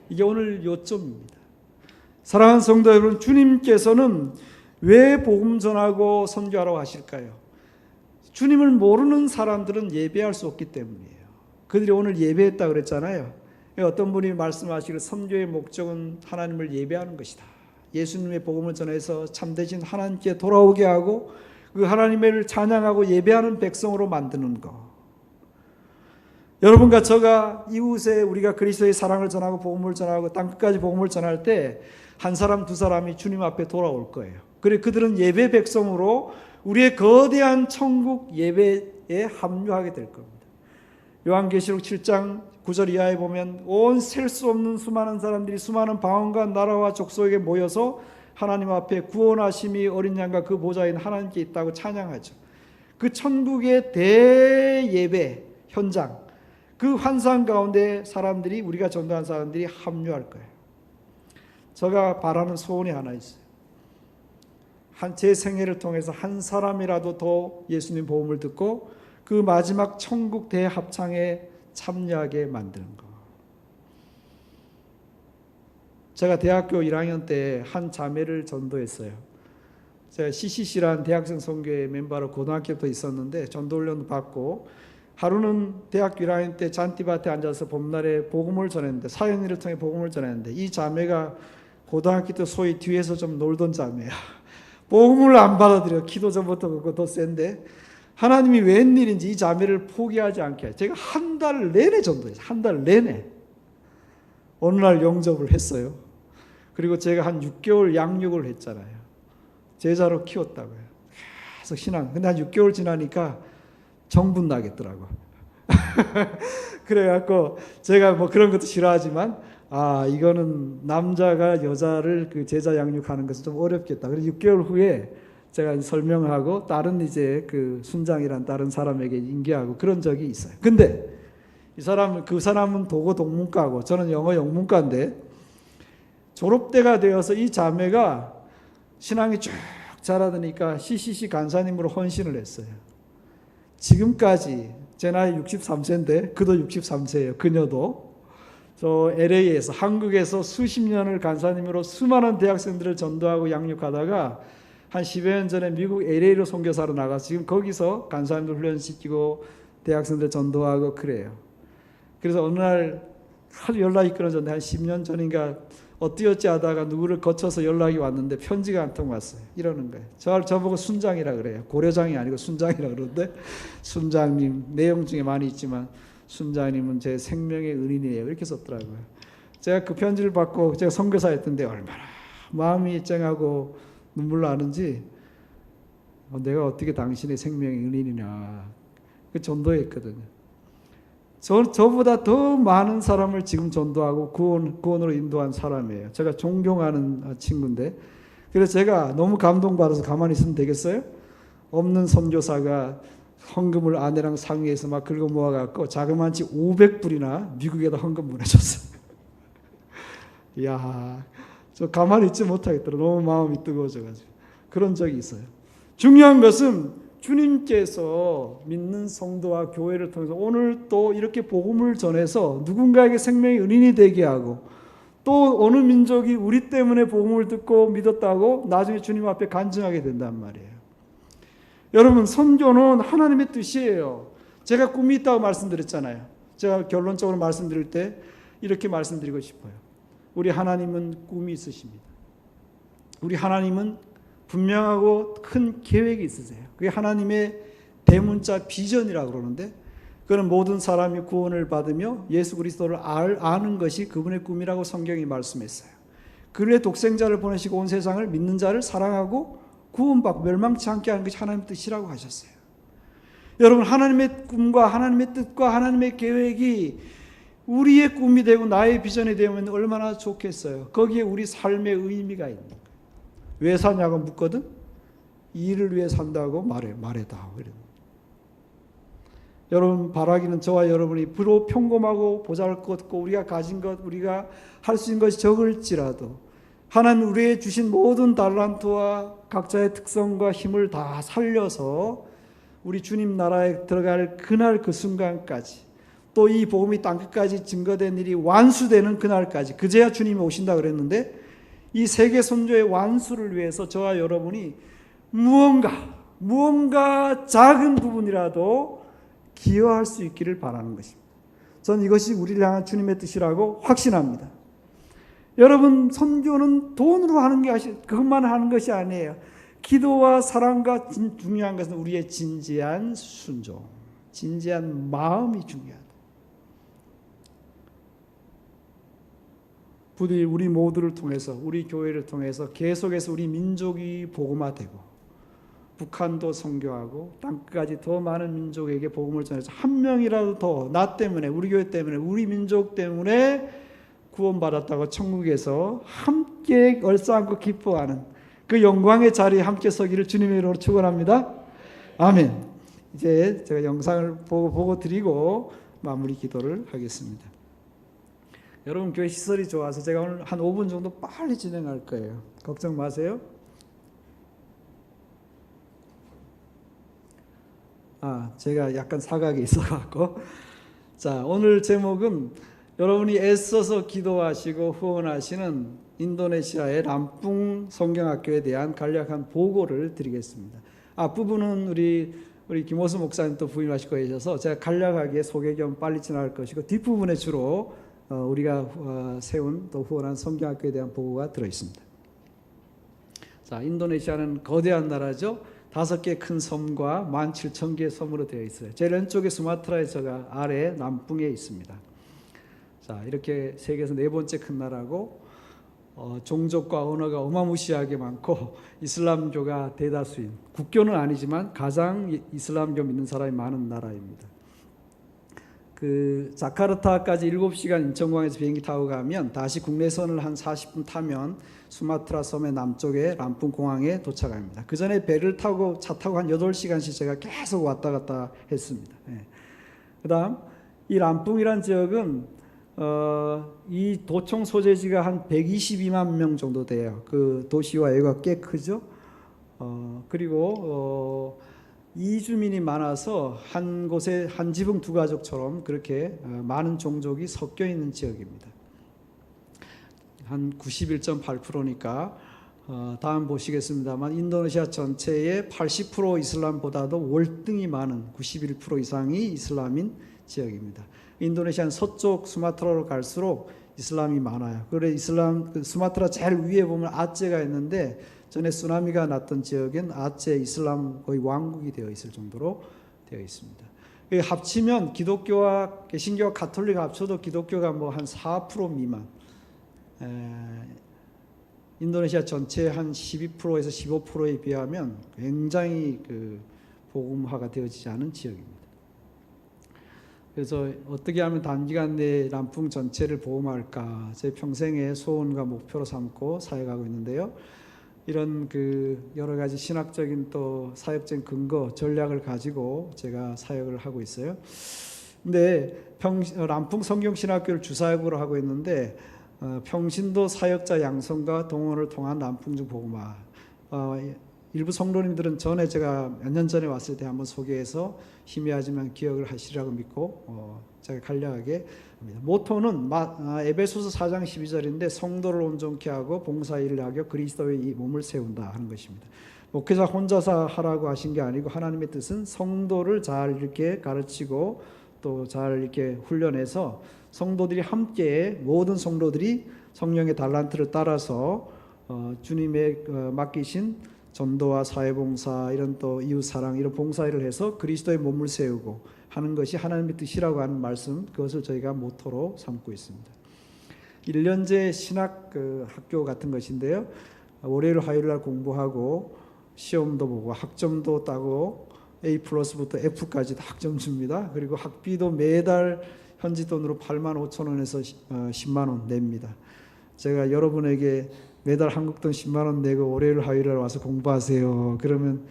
이게 오늘 요점입니다. 사랑하는 성도 여러분, 주님께서는 왜 복음 전하고 선교하라고 하실까요? 주님을 모르는 사람들은 예배할 수 없기 때문이에요. 그들이 오늘 예배했다고 그랬잖아요. 어떤 분이 말씀하시기를 선교의 목적은 하나님을 예배하는 것이다. 예수님의 복음을 전해서 참되신 하나님께 돌아오게 하고 그 하나님을 찬양하고 예배하는 백성으로 만드는 것. 여러분과 저가 이웃에 우리가 그리스도의 사랑을 전하고 복음을 전하고 땅끝까지 복음을 전할 때 한 사람 두 사람이 주님 앞에 돌아올 거예요. 그래 그들은 예배 백성으로 우리의 거대한 천국 예배에 합류하게 될 겁니다. 요한계시록 7장 9절 이하에 보면 온 셀 수 없는 수많은 사람들이 수많은 방언과 나라와 족속에게 모여서 하나님 앞에 구원하심이 어린 양과 그 보좌인 하나님께 있다고 찬양하죠. 그 천국의 대예배 현장, 그 환상 가운데 사람들이, 우리가 전도한 사람들이 합류할 거예요. 제가 바라는 소원이 하나 있어요. 제 생애를 통해서 한 사람이라도 더 예수님 복음을 듣고 그 마지막 천국 대합창에 참여하게 만드는 것. 제가 대학교 1학년 때 한 자매를 전도했어요. 제가 CCC라는 대학생 선교회 멤버로 고등학교부터 있었는데 전도훈련도 받고, 하루는 대학교 1학년 때 잔디밭에 앉아서 봄날에 복음을 전했는데, 사연이를 통해 복음을 전했는데, 이 자매가 고등학교 때 소위 뒤에서 좀 놀던 자매야. 복음을 안 받아들여. 기도 전부터 그거 더 센데 하나님이 웬일인지 이 자매를 포기하지 않게 해요. 제가 한 달 내내 전도했어요. 한 달 내내. 어느 날 영접을 했어요. 그리고 제가 한 6개월 양육을 했잖아요. 제자로 키웠다고요. 계속 신앙. 근데 한 6개월 지나니까 정분 나겠더라고. 그래갖고 제가 뭐 그런 것도 싫어하지만, 이거는 남자가 여자를 그 제자 양육하는 것은 좀 어렵겠다. 그래서 6개월 후에 제가 설명하고 다른 이제 그 순장이란 다른 사람에게 인계하고 그런 적이 있어요. 근데 그 사람은 도고 동문과고 저는 영어 영문과인데, 졸업대가 되어서 이 자매가 신앙이 쭉 자라드니까 CCC 간사님으로 헌신을 했어요. 지금까지 제 나이 63세인데 그도 63세예요. 그녀도. 저 LA에서, 한국에서 수십 년을 간사님으로 수많은 대학생들을 전도하고 양육하다가 한 10여 년 전에 미국 LA로 선교사로 나가서 지금 거기서 간사님들 훈련시키고 대학생들 전도하고 그래요. 그래서 어느 날 하도 연락이 끊어졌는데 한 10년 전인가 어찌어찌 하다가 누구를 거쳐서 연락이 왔는데 편지가 한 통 왔어요. 이러는 거예요. 저보고 순장이라 그래요. 고려장이 아니고 순장이라 그러는데, 순장님, 내용 중에 많이 있지만 순장님은 제 생명의 은인이에요. 이렇게 썼더라고요. 제가 그 편지를 받고 제가 선교사였던데 얼마나 마음이 쨍하고 눈물 나는지, 내가 어떻게 당신의 생명의 은인이냐. 그 전도했거든요. 저보다 더 많은 사람을 지금 전도하고 구원으로 인도한 사람이에요. 제가 존경하는 친구인데, 그래서 제가 너무 감동받아서 가만히 있으면 되겠어요? 없는 선교사가 헌금을 아내랑 상의해서 막 긁어 모아갖고 자그마치 500불이나 미국에다 헌금 보내줬어요. 이야, 저 가만히 있지 못하겠더라고요. 너무 마음이 뜨거워져가지고. 그런 적이 있어요. 중요한 것은 주님께서 믿는 성도와 교회를 통해서 오늘 또 이렇게 복음을 전해서 누군가에게 생명의 은인이 되게 하고, 또 어느 민족이 우리 때문에 복음을 듣고 믿었다고 나중에 주님 앞에 간증하게 된단 말이에요. 여러분, 선교는 하나님의 뜻이에요. 제가 꿈이 있다고 말씀드렸잖아요. 제가 결론적으로 말씀드릴 때 이렇게 말씀드리고 싶어요. 우리 하나님은 꿈이 있으십니다. 우리 하나님은 분명하고 큰 계획이 있으세요. 그게 하나님의 대문자 비전이라고 그러는데, 그는 모든 사람이 구원을 받으며 예수 그리스도를 아는 것이 그분의 꿈이라고 성경이 말씀했어요. 그의 독생자를 보내시고 온 세상을 믿는 자를 사랑하고 구원받고 멸망치 않게 하는 것이 하나님의 뜻이라고 하셨어요. 여러분, 하나님의 꿈과 하나님의 뜻과 하나님의 계획이 우리의 꿈이 되고 나의 비전이 되면 얼마나 좋겠어요. 거기에 우리 삶의 의미가 있는 거예요. 왜 사냐고 묻거든? 일을 위해 산다고 말해다. 여러분 바라기는 저와 여러분이 비록 평범하고 보잘것없고 우리가 가진 것, 우리가 할 수 있는 것이 적을지라도 하나님 우리의 주신 모든 달란트와 각자의 특성과 힘을 다 살려서 우리 주님 나라에 들어갈 그날 그 순간까지, 또 이 복음이 땅끝까지 증거된 일이 완수되는 그날까지, 그제야 주님이 오신다 그랬는데, 이 세계 선교의 완수를 위해서 저와 여러분이 무언가 작은 부분이라도 기여할 수 있기를 바라는 것입니다. 저는 이것이 우리를 향한 주님의 뜻이라고 확신합니다. 여러분, 선교는 돈으로 하는 게 그것만 하는 것이 아니에요. 기도와 사랑과 중요한 것은 우리의 진지한 순종, 진지한 마음이 중요하다. 부디 우리 모두를 통해서, 우리 교회를 통해서 계속해서 우리 민족이 복음화되고 북한도 선교하고 땅끝까지 더 많은 민족에게 복음을 전해서 한 명이라도 더 나 때문에, 우리 교회 때문에, 우리 민족 때문에 구원받았다고 천국에서 함께 얼싸안고 기뻐하는 그 영광의 자리에 함께 서기를 주님의 이름으로 축원합니다. 아멘. 이제 제가 영상을 보고 드리고 마무리 기도를 하겠습니다. 여러분, 교회 시설이 좋아서 제가 오늘 한 5분 정도 빨리 진행할 거예요. 걱정 마세요. 제가 약간 사각이 있어갖고. 자, 오늘 제목은 여러분이 애써서 기도하시고 후원하시는 인도네시아의 람풍 성경학교에 대한 간략한 보고를 드리겠습니다. 앞부분은 우리 김호수 목사님도 부임하시고 계셔서 제가 간략하게 소개 겸 빨리 지나갈 것이고, 뒷부분에 주로 우리가 세운 또 후원한 성경학교에 대한 보고가 들어있습니다. 자, 인도네시아는 거대한 나라죠. 5개 큰 섬과 17,000개의 섬으로 되어 있어요. 제일 왼쪽에 수마트라의 저가 아래 남풍에 있습니다. 자, 이렇게 세계에서 4번째 큰 나라고, 종족과 언어가 어마무시하게 많고 이슬람교가 대다수인, 국교는 아니지만 가장 이슬람교 믿는 사람이 많은 나라입니다. 그 자카르타까지 7시간 인천공항에서 비행기 타고 가면 다시 국내선을 한 40분 타면 수마트라 섬의 남쪽에 람풍 공항에 도착합니다. 그 전에 배를 타고 차 타고 한 8시간씩 제가 계속 왔다 갔다 했습니다. 그다음 이 람풍이란 지역은 이 도청 소재지가 한 122만 명 정도 돼요. 그 도시와 여기가 꽤 크죠. 그리고 이주민이 많아서 한 곳에 한 지붕 두 가족처럼 그렇게 많은 종족이 섞여 있는 지역입니다. 한 91.8%니까 다음 보시겠습니다만 인도네시아 전체의 80% 이슬람보다도 월등히 많은 91% 이상이 이슬람인 지역입니다. 인도네시아는 서쪽 수마트라로 갈수록 이슬람이 많아요. 그래 수마트라 제일 위에 보면 아제가 있는데, 전에 쓰나미가 났던 지역엔 아제 이슬람 거의 왕국이 되어 있을 정도로 되어 있습니다. 합치면 기독교와 개신교와 가톨릭 합쳐도 기독교가 뭐 한 4% 미만, 인도네시아 전체 한 12%에서 15%에 비하면 굉장히 그 복음화가 되어지지 않은 지역입니다. 그래서 어떻게 하면 단기간 내에 람풍 전체를 보험할까, 제 평생의 소원과 목표로 삼고 사역하고 있는데요. 이런 그 여러 가지 신학적인 또 사역적인 근거, 전략을 가지고 제가 사역을 하고 있어요. 근데 람풍 성경신학교를 주사역으로 하고 있는데, 평신도 사역자 양성과 동원을 통한 람풍중 복음화, 일부 성도님들은 전에 제가 몇 년 전에 왔을 때 한번 소개해서 희미하지만 기억을 하시라고 믿고 제가 간략하게 합니다. 모토는 에베소서 4장 12절인데 성도를 온전케 하고 봉사일을 하여 그리스도의 이 몸을 세운다 하는 것입니다. 목회자 혼자서 하라고 하신 게 아니고, 하나님의 뜻은 성도를 잘 이렇게 가르치고 또 잘 이렇게 훈련해서 성도들이 함께, 모든 성도들이 성령의 달란트를 따라서 주님의 맡기신 전도와 사회봉사, 이런 또 이웃사랑, 이런 봉사일을 해서 그리스도의 몸을 세우고 하는 것이 하나님의 뜻이라고 하는 말씀, 그것을 저희가 모토로 삼고 있습니다. 1년제 신학 학교 같은 것인데요. 월요일 화요일 날 공부하고 시험도 보고 학점도 따고 A+부터 F까지 다 학점 줍니다. 그리고 학비도 매달 현지 돈으로 85,000원에서 10만 원 냅니다. 제가 여러분에게 매달 한국 돈 10만 원 내고 월요일 화요일에 와서 공부하세요, 그러면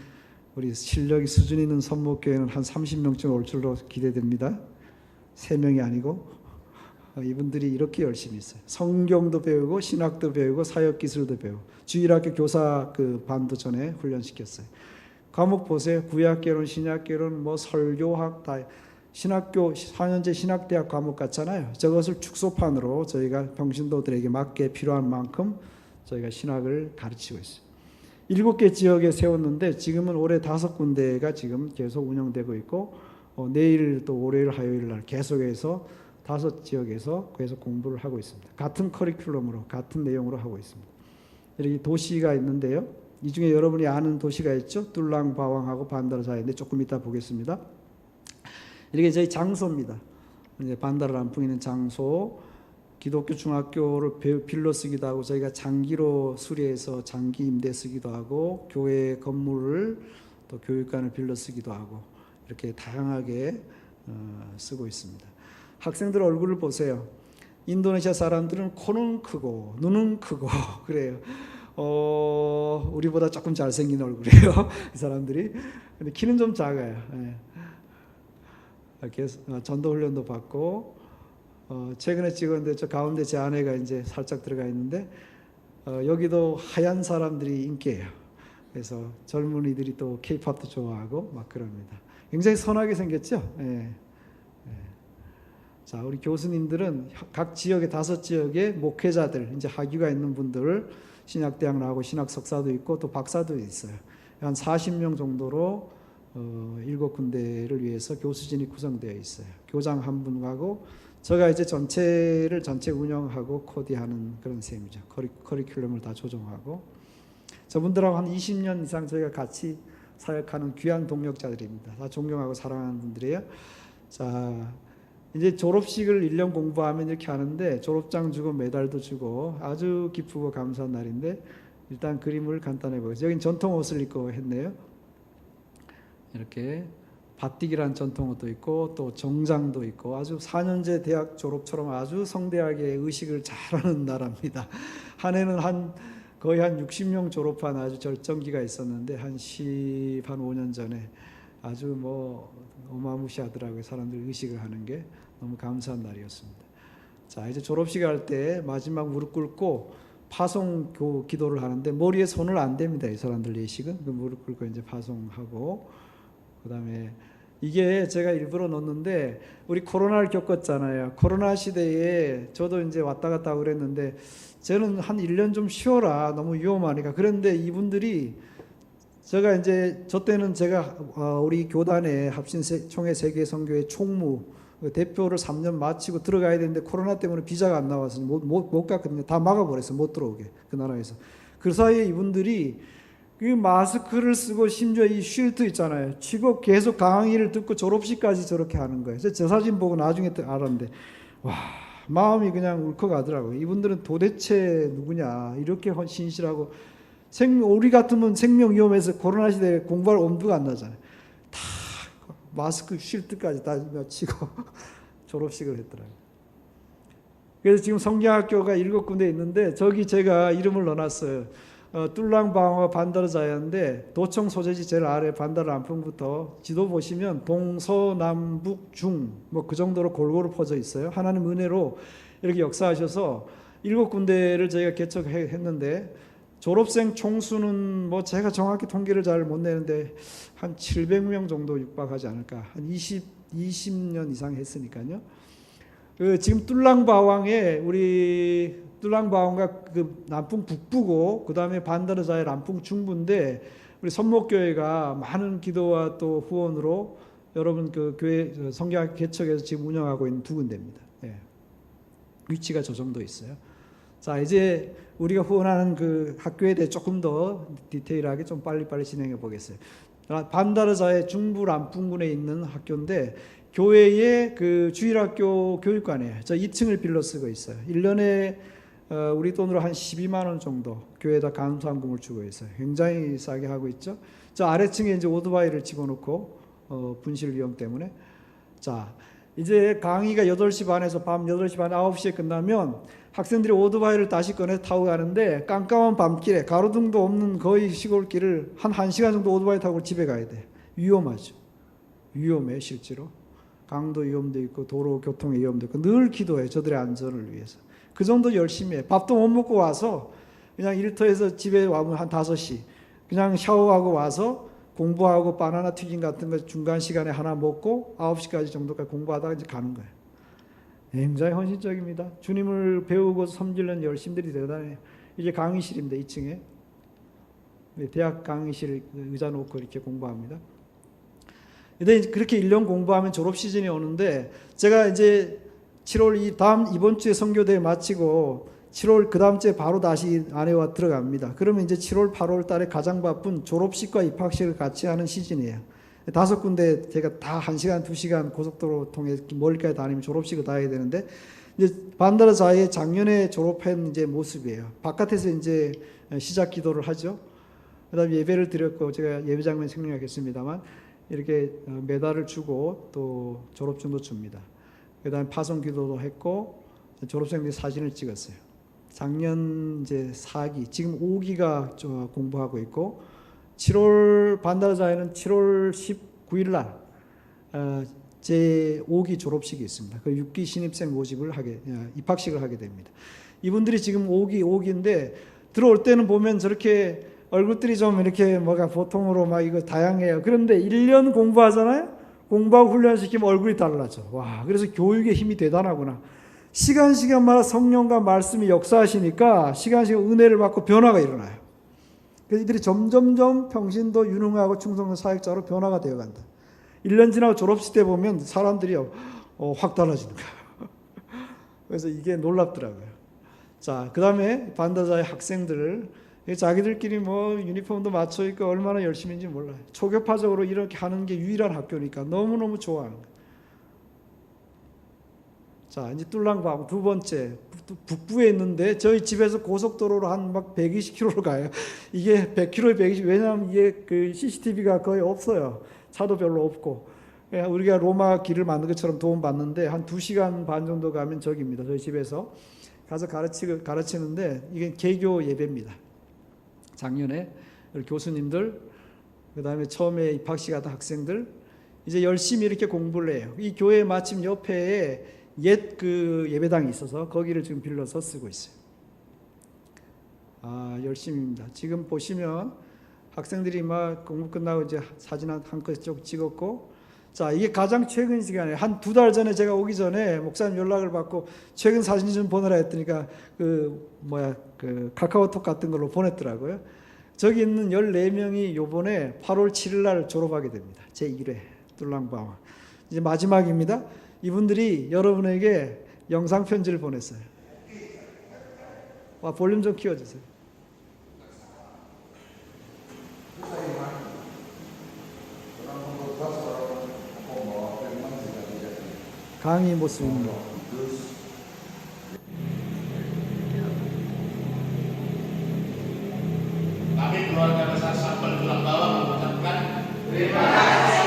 우리 실력이 수준 있는 선목교회는 한 30명쯤 올 줄로 기대됩니다. 3명이 아니고 이분들이 이렇게 열심히 있어요. 성경도 배우고 신학도 배우고 사역기술도 배우고 주일학교 교사 그 반도 전에 훈련시켰어요. 과목 보세요. 구약개론, 신약개론, 뭐 설교학 다 신학교 4년제 신학대학 과목 같잖아요. 저것을 축소판으로 저희가 평신도들에게 맞게 필요한 만큼 저희가 신학을 가르치고 있어요. 7개 지역에 세웠는데 지금은 올해 5군데가 지금 계속 운영되고 있고 내일 또 월요일 화요일 날 계속해서 5지역에서 계속 공부를 하고 있습니다. 같은 커리큘럼으로 같은 내용으로 하고 있습니다. 이렇게 도시가 있는데요. 이 중에 여러분이 아는 도시가 있죠. 뚫랑바왕하고 반다르자인데 조금 이따 보겠습니다. 이렇게 저희 장소입니다. 이제 반다르 람풍 있는 장소, 기독교 중학교를 빌려 쓰기도 하고 저희가 장기로 수리해서 장기 임대 쓰기도 하고 교회 건물을 또 교육관을 빌려 쓰기도 하고 이렇게 다양하게 쓰고 있습니다. 학생들 얼굴을 보세요. 인도네시아 사람들은 코는 크고 눈은 크고 그래요. 우리보다 조금 잘생긴 얼굴이에요. 이 사람들이. 근데 키는 좀 작아요. 이렇게 전도 훈련도 받고 최근에 찍었는데 저 가운데 제 아내가 이제 살짝 들어가 있는데 여기도 하얀 사람들이 인기예요. 그래서 젊은이들이 또 K-팝도 좋아하고 막 그럽니다. 굉장히 선하게 생겼죠. 예. 자, 우리 교수님들은 각 지역에 5지역에 목회자들 이제 학위가 있는 분들 신학대학 나오고 신학 석사도 있고 또 박사도 있어요. 한 40명 정도로 7군데를 위해서 교수진이 구성되어 있어요. 교장 한 분하고 제가 이제 전체 운영하고 코디하는 그런 셈이죠. 커리큘럼을 다 조정하고 저분들하고 한 20년 이상 저희가 같이 사역하는 귀한 동력자들입니다. 다 존경하고 사랑하는 분들이에요. 자, 이제 졸업식을 1년 공부하면 이렇게 하는데 졸업장 주고 메달도 주고 아주 기쁘고 감사한 날인데 일단 그림을 간단히 보겠습니다. 여긴 전통 옷을 입고 했네요. 이렇게 바띠기란 전통 옷도 있고 또 정장도 있고 아주 4년제 대학 졸업처럼 아주 성대하게 의식을 잘하는 나라입니다. 한 해는 거의 한 60명 졸업한 아주 절정기가 있었는데 한 5년 전에 아주 뭐 어마무시하더라고요. 사람들 의식을 하는 게 너무 감사한 날이었습니다. 자, 이제 졸업식 할 때 마지막 무릎 꿇고 파송 기도를 하는데 머리에 손을 안 댑니다. 이 사람들 예식은 그 무릎 꿇고 이제 파송하고 그다음에 이게 제가 일부러 넣었는데 우리 코로나를 겪었잖아요. 코로나 시대에 저도 이제 왔다 갔다 그랬는데 저는 한 1년 좀 쉬어라. 너무 위험하니까. 그런데 이분들이 제가 이제 저 때는 제가 우리 교단의 합신총회 세계선교회 총무 대표를 3년 마치고 들어가야 되는데 코로나 때문에 비자가 안 나와서 못 갔거든요. 다 막아버렸어요. 못 들어오게 그 나라에서. 그 사이에 이분들이 그 마스크를 쓰고 심지어 이 쉴드 있잖아요. 치고 계속 강의를 듣고 졸업식까지 저렇게 하는 거예요. 저 사진 보고 나중에 알았는데 와 마음이 그냥 울컥하더라고요. 이분들은 도대체 누구냐 이렇게 신실하고 우리 같으면 생명 위험해서 코로나 시대에 공부할 엄두가 안 나잖아요. 다 마스크 쉴드까지 다 치고 졸업식을 했더라고요. 그래서 지금 성경학교가 7군데 있는데 저기 제가 이름을 넣어놨어요. 뚫랑바왕과 반다르자야인데 도청 소재지 제일 아래 반다르 람풍부터 지도 보시면 동서남북 중 뭐 그 정도로 골고루 퍼져 있어요. 하나님 은혜로 이렇게 역사하셔서 7군데를 저희가 개척했는데 졸업생 총수는 뭐 제가 정확히 통계를 잘 못 내는데 한 700명 정도 육박하지 않을까. 한 20년 이상 했으니까요. 지금 뚫랑바왕에 우리 뚫랑바왕과 그 남풍 북부고 그 다음에 반다르자의 남풍 중부인데 우리 선목교회가 많은 기도와 또 후원으로 여러분 그 교회 성경 개척에서 지금 운영하고 있는 2군데입니다. 예. 위치가 저 정도 있어요. 자, 이제 우리가 후원하는 그 학교에 대해 조금 더 디테일하게 좀 빨리빨리 진행해 보겠어요. 반다르자의 중부 람풍군에 있는 학교인데 교회의 그 주일학교 교육관이에요. 저 2층을 빌려 쓰고 있어요. 1년에 우리 돈으로 한 12만 원 정도 교회에다 감사한금을 주고 있어요. 굉장히 싸게 하고 있죠. 저 아래층에 이제 오토바이를 집어넣고 분실 위험 때문에 자 이제 강의가 8시 반에서 밤 8시 반 9시에 끝나면 학생들이 오토바이를 다시 꺼내서 타고 가는데 깜깜한 밤길에 가로등도 없는 거의 시골길을 한 1시간 정도 오토바이 타고 집에 가야 돼. 위험하죠. 위험해 실제로. 강도 위험도 있고 도로 교통의 위험도 있고 늘 기도해 저들의 안전을 위해서. 그 정도 열심히 해. 밥도 못 먹고 와서 그냥 일터에서 집에 와면 한 5시 그냥 샤워하고 와서 공부하고 바나나 튀김 같은 거 중간 시간에 하나 먹고 9시까지 정도까지 공부하다가 이제 가는 거예요. 굉장히 헌신적입니다. 주님을 배우고 섬기는 열심들이 대단해요. 이게 강의실입니다. 2층에. 대학 강의실 의자 놓고 이렇게 공부합니다. 근데 그렇게 1년 공부하면 졸업 시즌이 오는데 제가 이제 7월 이번 주에 선교대회 마치고 7월 그 다음 주에 바로 다시 안에와 들어갑니다. 그러면 이제 7월 8월 달에 가장 바쁜 졸업식과 입학식을 같이 하는 시즌이에요. 5군데 제가 다 1시간 2시간 고속도로 통해 멀리까지 다니면 졸업식을 다 해야 되는데 이제 반다라자의 작년에 졸업한 이제 모습이에요. 바깥에서 이제 시작 기도를 하죠. 그다음에 예배를 드렸고 제가 예배 장면 생략했습니다만 이렇게 메달을 주고 또 졸업증도 줍니다. 그다음에 파송 기도도 했고 졸업생들 사진을 찍었어요. 작년 이제 4기, 지금 5기가 공부하고 있고 7월 반다라자에는 7월 19일 날 제 5기 졸업식이 있습니다. 그 6기 신입생 모집을 입학식을 하게 됩니다. 이분들이 지금 5기인데 들어올 때는 보면 저렇게 얼굴들이 좀 이렇게 뭐가 보통으로 막 이거 다양해요. 그런데 1년 공부하잖아요. 공부하고 훈련시키면 얼굴이 달라져. 와, 그래서 교육의 힘이 대단하구나. 시간마다 성령과 말씀이 역사하시니까 시간마다 은혜를 받고 변화가 일어나요. 그래서 이들이 점점점 평신도 유능하고 충성된 사역자로 변화가 되어간다. 1년 지나고 졸업식 때 보면 사람들이 확 달라지는 거예요. 그래서 이게 놀랍더라고요. 자, 그 다음에 반다자의 학생들 자기들끼리 뭐 유니폼도 맞춰 입고 얼마나 열심인지 몰라요. 초교파적으로 이렇게 하는 게 유일한 학교니까 너무너무 좋아하는 거예요. 자, 이제 뚫랑방 두 번째 북부에 있는데 저희 집에서 고속도로로 한 막 120km로 가요. 이게 100km에 120. 왜냐하면 이게 그 CCTV가 거의 없어요. 차도 별로 없고. 우리가 로마 길을 만든 것처럼 도움 받는데 한 2시간 반 정도 가면 저기입니다. 저희 집에서 가서 가르치는데 이게 개교 예배입니다. 작년에 교수님들, 그 다음에 처음에 입학식 하던 학생들 이제 열심히 이렇게 공부를 해요. 이 교회 마침 옆에 옛 그 예배당이 있어서 거기를 지금 빌려서 쓰고 있어요. 열심입니다. 지금 보시면 학생들이 막 공부 끝나고 이제 사진 한 컷 쭉 찍었고, 자, 이게 가장 최근 시간에 한 2달 전에 제가 오기 전에 목사님 연락을 받고 최근 사진 좀 보내라 했더니까 그 카카오톡 같은 걸로 보냈더라고요. 저기 있는 14명이 요번에 8월 7일 날 졸업하게 됩니다. 제1회 뚫랑바와. 이제 마지막입니다. 이분들이 여러분에게 영상 편지를 보냈어요. 볼륨 좀 키워주세요. 강의 모습입니다. Kami keluarga besar Sampel Tulang Bawang mengucapkan terima kasih.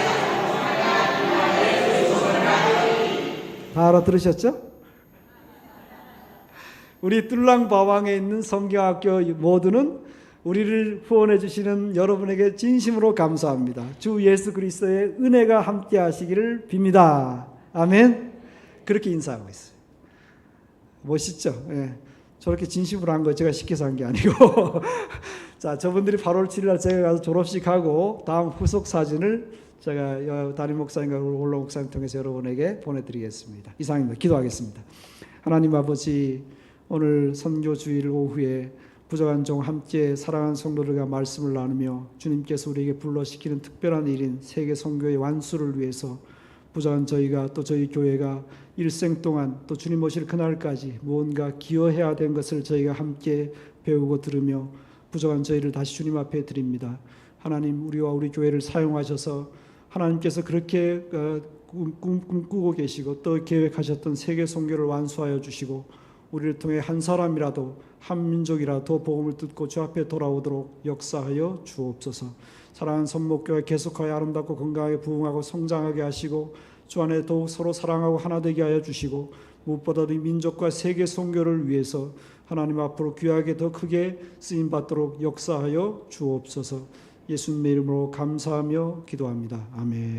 다 알아들으셨죠? 우리 뚫랑바왕에 있는 성경학교 모두는 우리를 후원해 주시는 여러분에게 진심으로 감사합니다. 주 예수 그리스도의 은혜가 함께 하시기를 빕니다. 아멘. 그렇게 인사하고 있어요. 멋있죠? 예. 저렇게 진심으로 한 거 제가 시켜서 한 게 아니고 자, 저분들이 8월 7일 날 제가 가서 졸업식 하고 다음 후속 사진을 제가 담임 목사님과 올로 목사님 통해서 여러분에게 보내드리겠습니다. 이상입니다. 기도하겠습니다. 하나님 아버지, 오늘 선교 주일 오후에 부족한 종 함께 사랑하는 성도들과 말씀을 나누며 주님께서 우리에게 불러시키는 특별한 일인 세계 선교의 완수를 위해서 부족한 저희가 또 저희 교회가 일생 동안 또 주님 오실 그날까지 무언가 기여해야 된 것을 저희가 함께 배우고 들으며 부족한 저희를 다시 주님 앞에 드립니다. 하나님, 우리와 우리 교회를 사용하셔서 하나님께서 그렇게 꿈꾸고 계시고 또 계획하셨던 세계 선교를 완수하여 주시고 우리를 통해 한 사람이라도 한 민족이라도 복음을 듣고 주 앞에 돌아오도록 역사하여 주옵소서. 사랑하는 선목교회 계속하여 아름답고 건강하게 부흥하고 성장하게 하시고 주 안에 더욱 서로 사랑하고 하나 되게 하여 주시고 무엇보다도 이 민족과 세계 선교를 위해서 하나님 앞으로 귀하게 더 크게 쓰임 받도록 역사하여 주옵소서. 예수님의 이름으로 감사하며 기도합니다. 아멘.